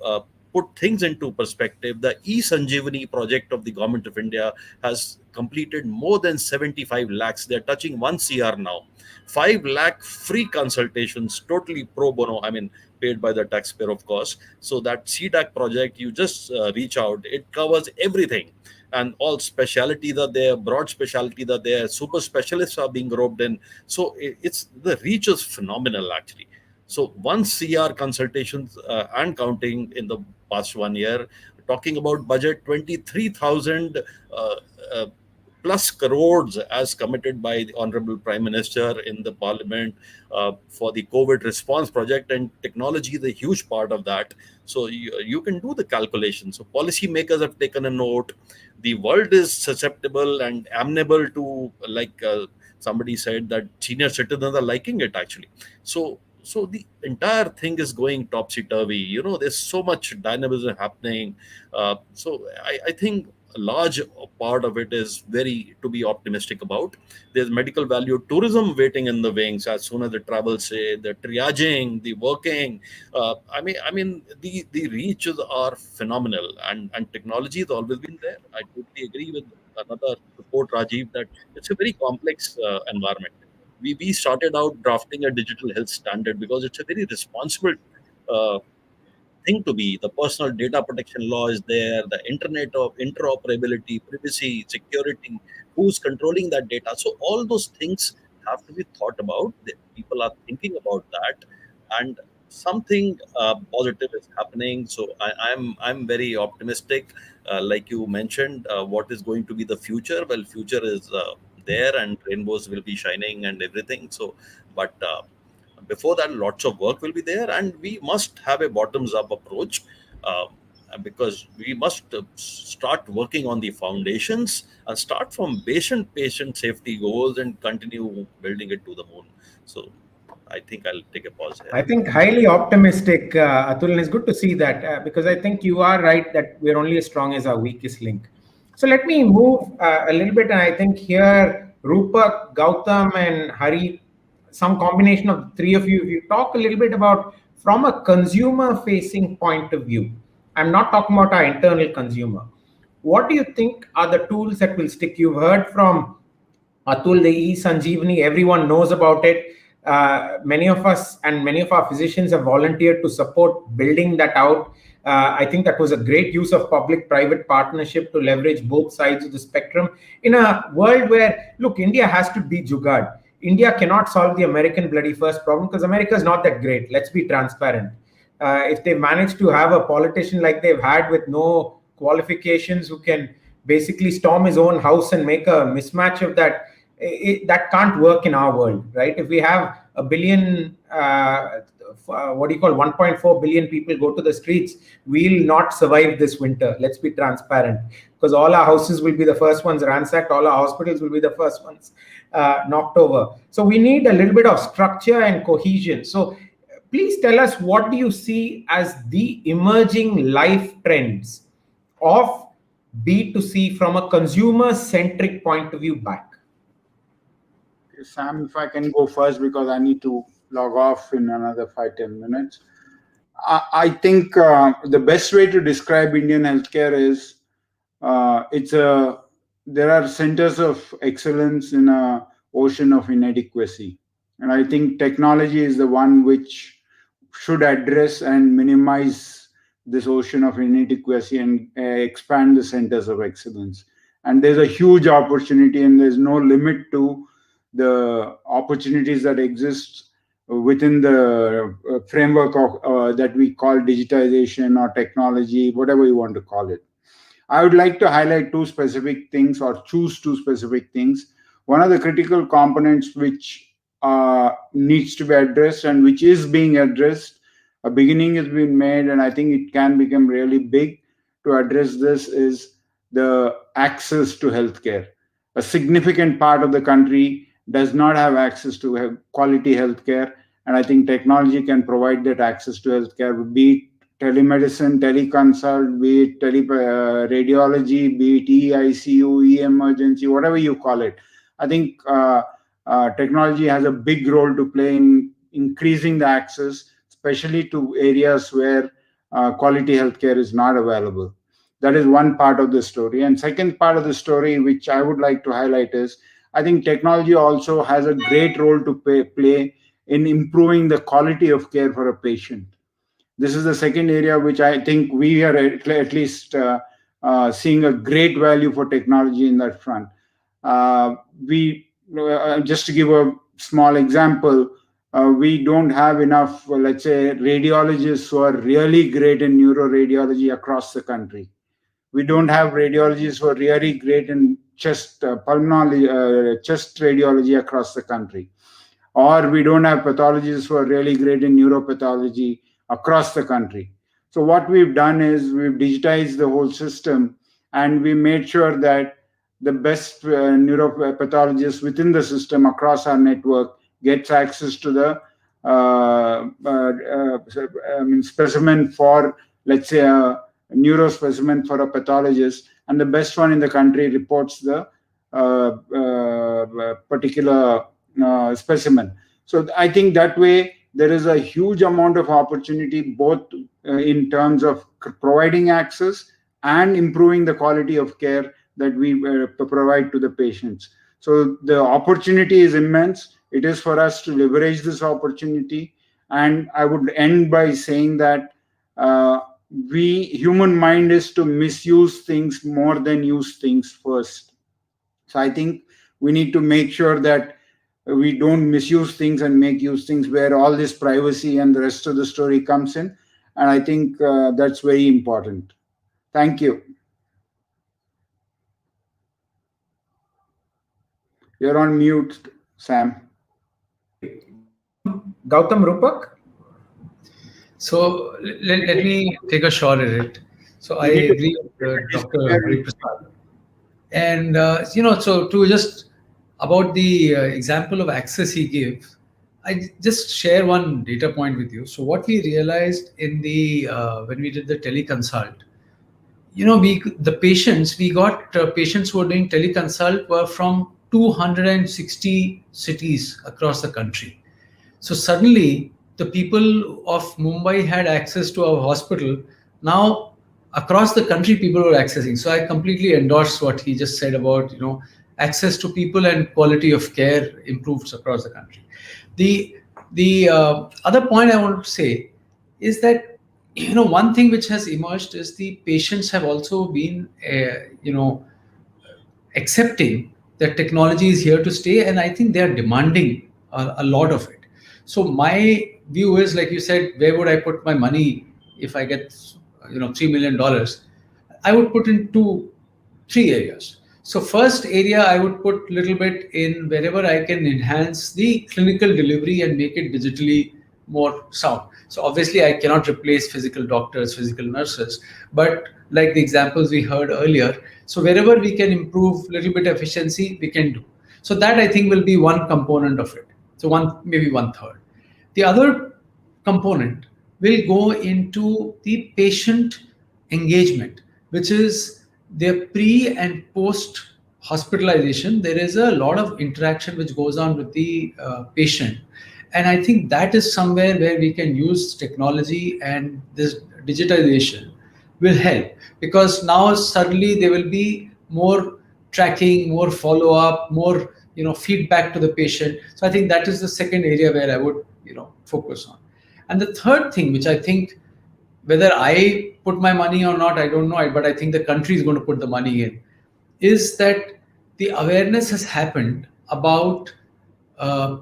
put things into perspective, the e-Sanjeevani project of the government of India has completed more than 75 lakhs. They're touching 1 CR now. 5 lakh free consultations, totally pro bono. I mean, paid by the taxpayer, of course. So that CDAC project, you just reach out, it covers everything. And all specialties are there, broad specialties are there, super specialists are being roped in. So it's the reach is phenomenal, actually. So 1 CR consultations and counting in the past 1 year, talking about budget 23,000 uh, plus crores as committed by the Honorable Prime Minister in the Parliament for the COVID response project, and technology is a huge part of that. So you can do the calculation. So policymakers have taken a note. The world is susceptible and amenable to, like somebody said, that senior citizens are liking it, actually. So the entire thing is going topsy turvy. There's so much dynamism happening. I think a large part of it is very to be optimistic about. There's medical value tourism waiting in the wings as soon as the travel say, the triaging, the working. I mean, the reaches are phenomenal, and technology has always been there. I totally agree with another report, Rajiv, that it's a very complex environment. We started out drafting a digital health standard because it's a very responsible uh, thing to be. The personal data protection law is there, the internet of interoperability, privacy, security, who's controlling that data. So all those things have to be thought about. People are thinking about that, and something positive is happening. So I'm very optimistic. Like you mentioned, what is going to be the future? Well, future is there, and rainbows will be shining and everything. So, but before that, lots of work will be there, and we must have a bottoms up approach, uh, because we must start working on the foundations and start from patient safety goals and continue building it to the moon. So I think I'll take a pause here. I think highly optimistic, Atul, and it's good to see that because I think you are right that we're only as strong as our weakest link. So let me move a little bit, and I think here Rupak, Gautam, and Hari, some combination of the three of you, if you talk a little bit about from a consumer-facing point of view. I'm not talking about our internal consumer. What do you think are the tools that will stick? You've heard from Atul, the e-Sanjeevani, everyone knows about it. Many of us and many of our physicians have volunteered to support building that out. I think that was a great use of public-private partnership to leverage both sides of the spectrum in a world where, look, India has to be jugaad. India cannot solve the American bloody first problem because America is not that great. Let's be transparent. If they manage to have a politician like they've had with no qualifications who can basically storm his own house and make a mismatch of that, that can't work in our world, right? If we have a billion, 1.4 billion people go to the streets, we'll not survive this winter. Let's be transparent, because all our houses will be the first ones ransacked, all our hospitals will be the first ones knocked over. So we need a little bit of structure and cohesion. So please tell us, what do you see as the emerging life trends of B2C from a consumer-centric point of view back? Sam, if I can go first because I need to log off in another 5-10 minutes. I think the best way to describe Indian healthcare is there are centers of excellence in an ocean of inadequacy. And I think technology is the one which should address and minimize this ocean of inadequacy and expand the centers of excellence. And there's a huge opportunity, and there's no limit to the opportunities that exist within the framework of that we call digitization or technology, whatever you want to call it. I would like to highlight two specific things, or choose two specific things. One of the critical components which needs to be addressed and which is being addressed, a beginning has been made, and I think it can become really big to address this, is the access to healthcare. A significant part of the country does not have access to quality healthcare, and I think technology can provide that access to healthcare, be it telemedicine, teleconsult, be it radiology, be it e-ICU, e-emergency, whatever you call it. I think technology has a big role to play in increasing the access, especially to areas where quality healthcare is not available. That is one part of the story. And second part of the story, which I would like to highlight, is I think technology also has a great role to play in improving the quality of care for a patient. This is the second area which I think we are at least seeing a great value for technology in that front. We just to give a small example, we don't have enough, let's say, radiologists who are really great in neuroradiology across the country. We don't have radiologists who are really great in chest pulmonary chest radiology across the country, or we don't have pathologists who are really great in neuropathology across the country. So what we've done is we've digitized the whole system, and we made sure that the best neuropathologists within the system across our network gets access to the specimen for, let's say, a neuro specimen for a pathologist, and the best one in the country reports the particular specimen. So I think that way there is a huge amount of opportunity, both in terms of providing access and improving the quality of care that we provide to the patients. So the opportunity is immense. It is for us to leverage this opportunity. And I would end by saying that human mind is to misuse things more than use things first. So I think we need to make sure that we don't misuse things and make use things, where all this privacy and the rest of the story comes in. And I think that's very important. Thank you. You're on mute, Sam. Gautam, Rupak? So let me take a shot at it. So I agree with Dr. Prasad. And, so to just about the example of access he gave, I just share one data point with you. So what we realized in the when we did the teleconsult, the patients, we got patients who were doing teleconsult were from 260 cities across the country. So suddenly the people of Mumbai had access to our hospital. Now across the country, people were accessing. So I completely endorse what he just said about, access to people and quality of care improves across the country. The other point I want to say is that, one thing which has emerged is the patients have also been, accepting that technology is here to stay, and I think they are demanding a lot of it. So my view is, like you said, where would I put my money if I get, $3 million? I would put in three areas. So first area, I would put a little bit in wherever I can enhance the clinical delivery and make it digitally more sound. So obviously I cannot replace physical doctors, physical nurses, but like the examples we heard earlier, so wherever we can improve a little bit efficiency, we can do. So that I think will be one component of it. So maybe 1/3. The other component will go into the patient engagement, which is their pre and post hospitalization. There is a lot of interaction which goes on with the patient. And I think that is somewhere where we can use technology, and this digitization will help, because now suddenly there will be more tracking, more follow-up, more feedback to the patient. So I think that is the second area where I would focus on. And the third thing, which I think, whether I put my money or not, I don't know, but I think the country is going to put the money in, is that the awareness has happened about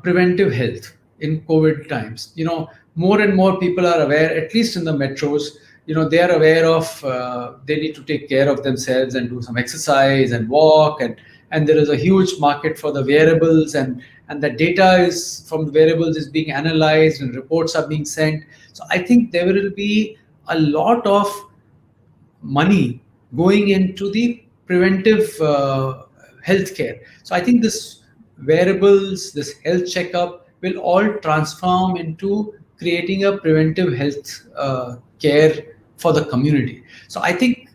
preventive health in COVID times. More and more people are aware, at least in the metros, they are aware of they need to take care of themselves and do some exercise and walk, and there is a huge market for the wearables, and the data is from the wearables is being analyzed and reports are being sent. So I think there will be a lot of money going into the preventive healthcare. So I think this wearables, this health checkup will all transform into creating a preventive health care for the community. So I think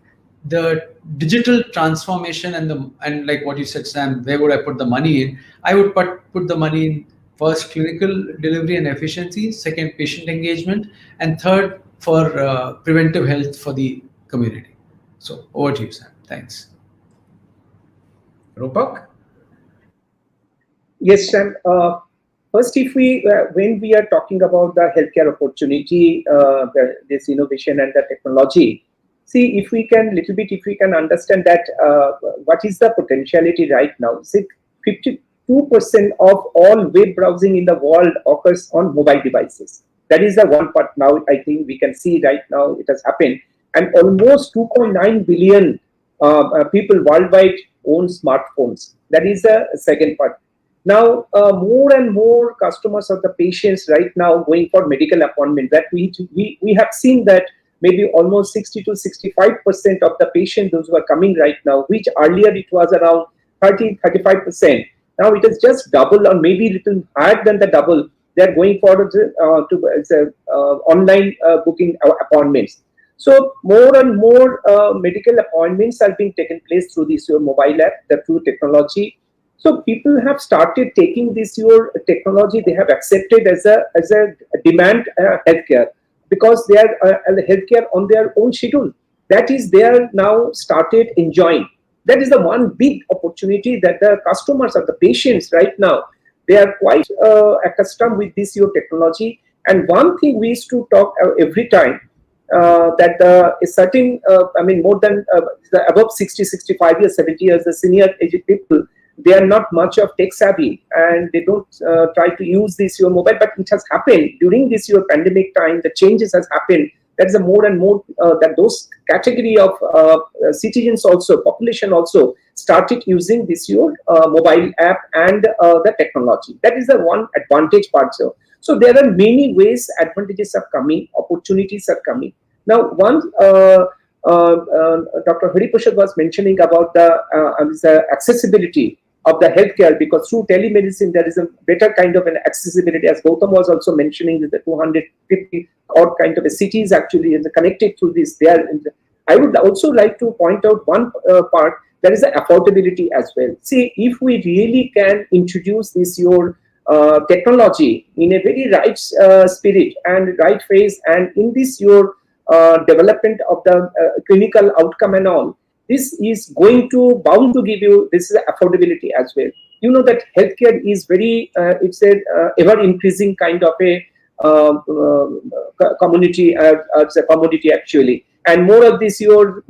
the digital transformation and like what you said, Sam, where would I put the money in? I would put the money in first clinical delivery and efficiency, second patient engagement, and third for preventive health for the community. So over to you, Sam. Thanks. Rupak? Yes, Sam. First, if we when we are talking about the healthcare opportunity, this innovation and the technology, see if we can little bit, if we can understand that what is the potentiality right now. See, 52% of all web browsing in the world occurs on mobile devices. That is the one part now. I think we can see right now it has happened, and almost 2.9 billion people worldwide own smartphones. That is the second part. Now, more and more customers of the patients right now going for medical appointment. That we have seen that maybe almost 60 to 65% of the patients those who are coming right now, which earlier it was around 35%. Now it is just double or maybe little higher than the double. They are going forward to online booking appointments. So more and more medical appointments are being taken place through this your mobile app, the through technology. So people have started taking this your technology. They have accepted as a demand healthcare, because they are healthcare on their own schedule. That is, they are now started enjoying. That is the one big opportunity that the customers or the patients right now, they are quite accustomed with this your technology. And one thing we used to talk every time, that a certain, more than above 60, 65 years, 70 years, the senior aged people, they are not much of tech savvy and they don't try to use this your mobile. But it has happened during this your pandemic time. The changes has happened. That's a more and more that those category of citizens also, population also started using this your mobile app and the technology. That is the one advantage part. So there are many ways advantages are coming, opportunities are coming. Now, one Dr. Hari Prasad was mentioning about the accessibility of the healthcare, because through telemedicine there is a better kind of an accessibility, as Gautam was also mentioning, that the 250 odd kind of a cities actually is connected to this. I would also like to point out one part, that is the affordability as well. See, if we really can introduce this your technology in a very right spirit and right phase, and in this your development of the clinical outcome and all, this is going to bound to give you this is affordability as well. You know that healthcare is very it's a ever increasing kind of a community, it's a commodity actually. And more of this your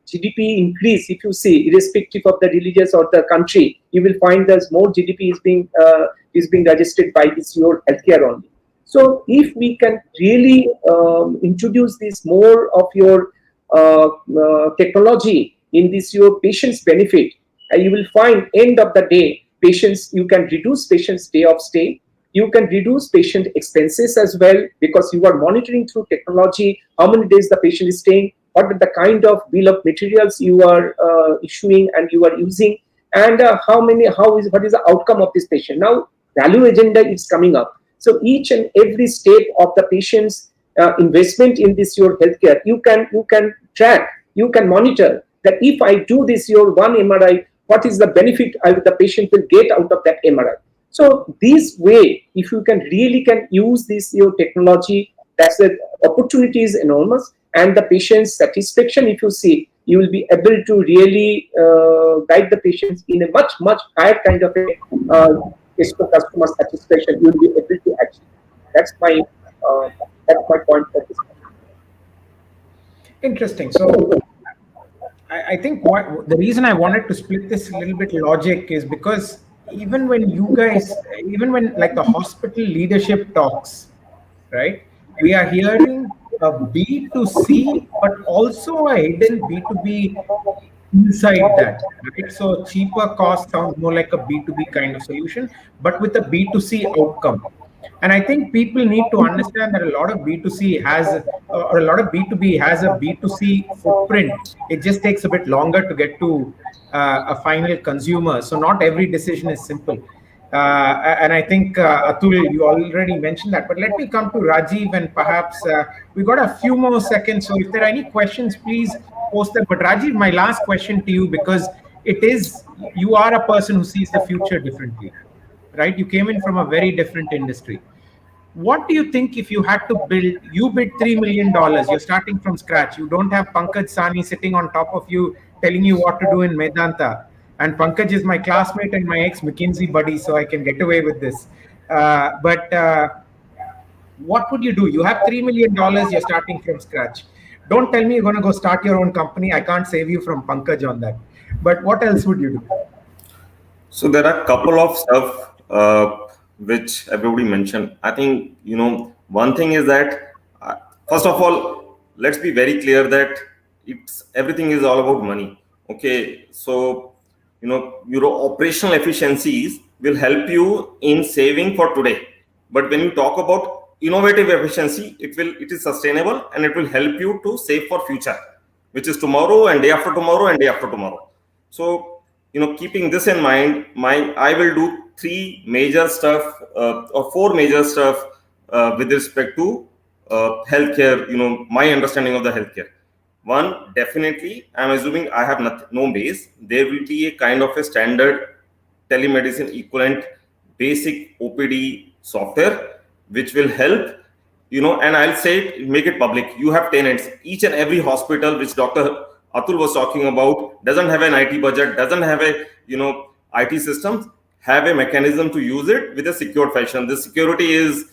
GDP increase, if you see, irrespective of the religious or the country, you will find there's more GDP is being registered by this your healthcare only. So if we can really introduce this more of your technology in this your patient's benefit, you will find end of the day patients, you can reduce patients' day of stay, you can reduce patient expenses as well, because you are monitoring through technology how many days the patient is staying, what are the kind of bill of materials you are issuing and you are using, and what is the outcome of this patient. Now value agenda is coming up. So each and every step of the patient's investment in this your healthcare, you can track, you can monitor that if I do this your one MRI, what is the benefit the patient will get out of that MRI. So this way, if you can really can use this your technology, that's the opportunity is enormous, and the patient's satisfaction, if you see, you will be able to really guide the patients in a much higher kind of a customer satisfaction. You will be able to achieve. That's my point for this. Interesting. So I think the reason I wanted to split this a little bit logic is because even when like the hospital leadership talks, right, we are hearing a B2C, but also a hidden B2B inside that, right? So cheaper cost sounds more like a B2B kind of solution, but with a B2C outcome. And I think people need to understand that a lot of B2C has, or a lot of B2B has a B2C footprint. It just takes a bit longer to get to a final consumer. So not every decision is simple. And I think, Atul, you already mentioned that, but let me come to Rajiv, and perhaps we got a few more seconds. So if there are any questions, please post them. But Rajiv, my last question to you, because you are a person who sees the future differently, right? You came in from a very different industry. What do you think if you had to you bid $3 million, you're starting from scratch, you don't have Pankaj Sani sitting on top of you telling you what to do in Medanta, and Pankaj is my classmate and my ex-McKinsey buddy, so I can get away with this. But what would you do? You have $3 million, you're starting from scratch. Don't tell me you're going to go start your own company. I can't save you from Pankaj on that. But what else would you do? So there are a couple of stuff which everybody mentioned. I think, one thing is that, first of all, let's be very clear that everything is all about money. Okay, so your operational efficiencies will help you in saving for today. But when you talk about innovative efficiency, it is sustainable and it will help you to save for future, which is tomorrow and day after tomorrow and day after tomorrow. So keeping this in mind, I will do three major stuff or four major stuff with respect to healthcare. My understanding of the healthcare. One, definitely, I'm assuming I have no base. There will be a kind of a standard telemedicine equivalent basic OPD software, which will help, and I'll say make it public. You have tenants. Each and every hospital, which Dr. Atul was talking about, doesn't have an IT budget, doesn't have a IT systems, have a mechanism to use it with a secured fashion. The security is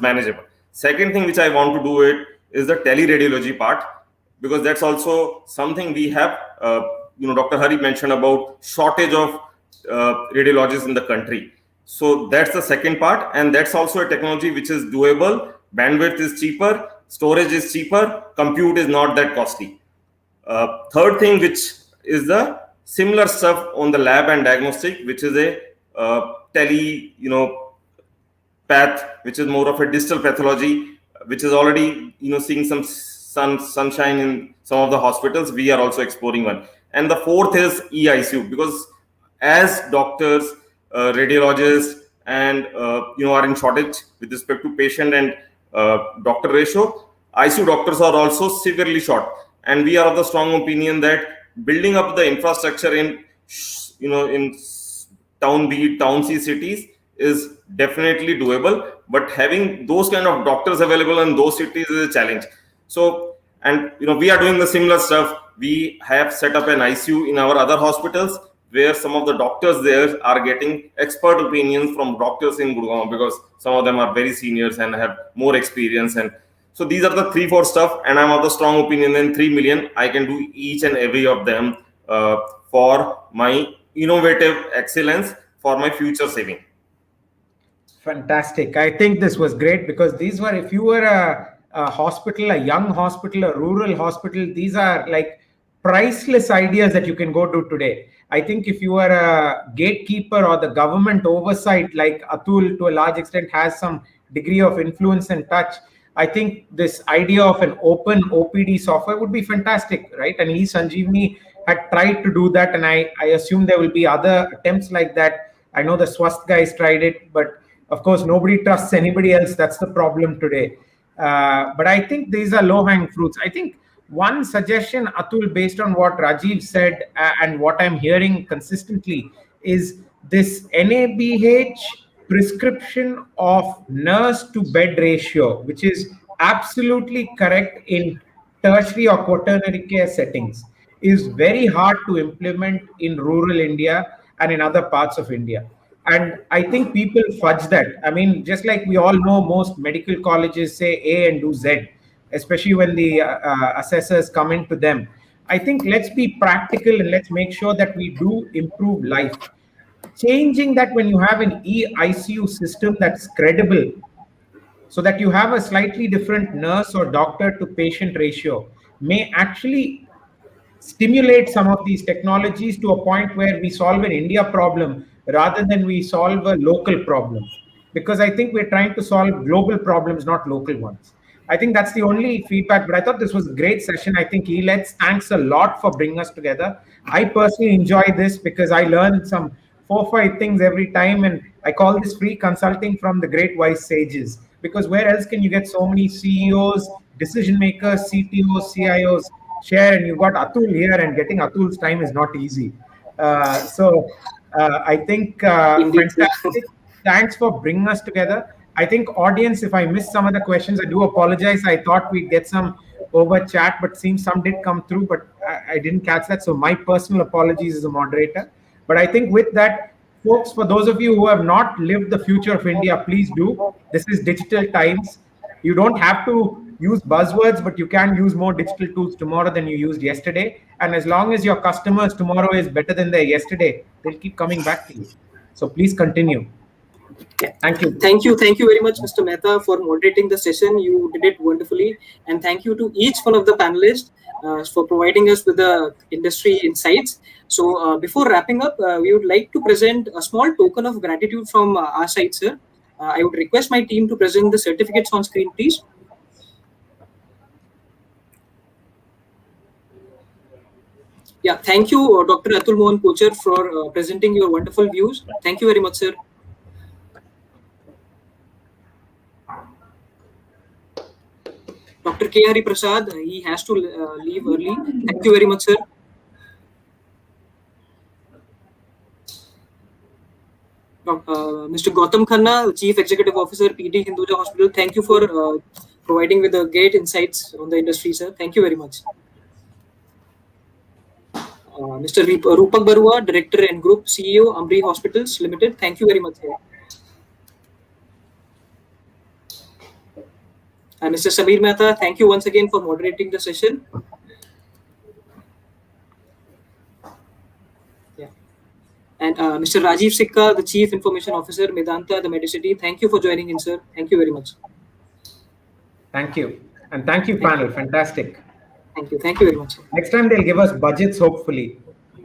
manageable. Second thing which I want to do it is the teleradiology part, because that's also something we have. Dr. Hari mentioned about shortage of radiologists in the country. So that's the second part, and that's also a technology which is doable. Bandwidth is cheaper, storage is cheaper, compute is not that costly. Third thing, which is the similar stuff on the lab and diagnostic, which is a path, which is more of a digital pathology, which is already seeing some sunshine in some of the hospitals. We are also exploring one. And the fourth is eICU, because as doctors, radiologists, and are in shortage with respect to patient and doctor ratio, ICU doctors are also severely short. And we are of the strong opinion that building up the infrastructure in town B, town C cities is definitely doable, but having those kind of doctors available in those cities is a challenge. So, and we are doing the similar stuff. We have set up an ICU in our other hospitals, where some of the doctors there are getting expert opinions from doctors in Gurgaon, because some of them are very seniors and have more experience. And so these are the 3-4 stuff, and I'm of the strong opinion in 3 million, I can do each and every of them for my innovative excellence, for my future saving. Fantastic. I think this was great, because these were, if you were a hospital, a young hospital, a rural hospital, these are like priceless ideas that you can go to today. I think if you are a gatekeeper or the government oversight, like Atul to a large extent has some degree of influence and touch, I think this idea of an open OPD software would be fantastic, right? And Sanjeevani had tried to do that, and I assume there will be other attempts like that. I know the Swast guys tried it, but of course, nobody trusts anybody else. That's the problem today. But I think these are low-hanging fruits. I think one suggestion, Atul, based on what Rajiv said and what I'm hearing consistently, is this NABH prescription of nurse to bed ratio, which is absolutely correct in tertiary or quaternary care settings, is very hard to implement in rural India and in other parts of India. And I think people fudge that. I mean, just like we all know, most medical colleges say A and do Z, especially when the assessors come into them. I think let's be practical and let's make sure that we do improve life. Changing that when you have an eICU system that's credible, so that you have a slightly different nurse or doctor to patient ratio, may actually stimulate some of these technologies to a point where we solve an India problem rather than we solve a local problem. Because I think we're trying to solve global problems, not local ones. I think that's the only feedback, but I thought this was a great session. I think Elets, thanks a lot for bringing us together. I personally enjoy this because I learn some 4 or 5 things every time, and I call this free consulting from the great wise sages. Because where else can you get so many CEOs, decision makers, CTOs, CIOs share, and you've got Atul here, and getting Atul's time is not easy. I think fantastic. Thanks for bringing us together. I think audience, if I missed some of the questions, I do apologize. I thought we'd get some over chat, but seems some did come through, but I didn't catch that. So my personal apologies as a moderator. But I think with that, Folks, for those of you who have not lived the future of India, please do. This is digital times. You don't have to use buzzwords, but you can use more digital tools tomorrow than you used yesterday. And as long as your customers tomorrow is better than their yesterday, they'll keep coming back to you. So please continue. Thank you. Thank you very much, Mr. Mehta, for moderating the session. You did it wonderfully. And thank you to each one of the panelists for providing us with the industry insights. So before wrapping up, we would like to present a small token of gratitude from our side, sir. I would request my team to present the certificates on screen, please. Yeah, thank you, Dr. Atul M Kochhar, for presenting your wonderful views. Thank you very much, sir. Dr. K. Hari Prasad, he has to leave early. Thank you very much, sir. Mr. Gautam Khanna, Chief Executive Officer, PD Hinduja Hospital. Thank you for providing with the great insights on the industry, sir. Thank you very much. Mr. Rupak Barua, Director and Group CEO, AMRI Hospitals Limited. Thank you very much, sir. Mr. Samir Mehta, thank you once again for moderating the session. Yeah. And Mr. Rajiv Sikka, the Chief Information Officer, Medanta, the Medicity. Thank you for joining in, sir. Thank you very much. Thank you. And thank you, panel. Fantastic. Thank you. Thank you very much, sir. Next time they'll give us budgets, hopefully.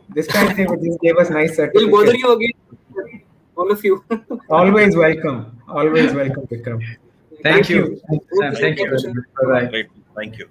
This time they just gave us nice certificates. We'll bother you again, all of you. Always welcome. Always welcome, Vikram. Thank you. Okay, Thank you. sir. Bye-bye. Great. Thank you.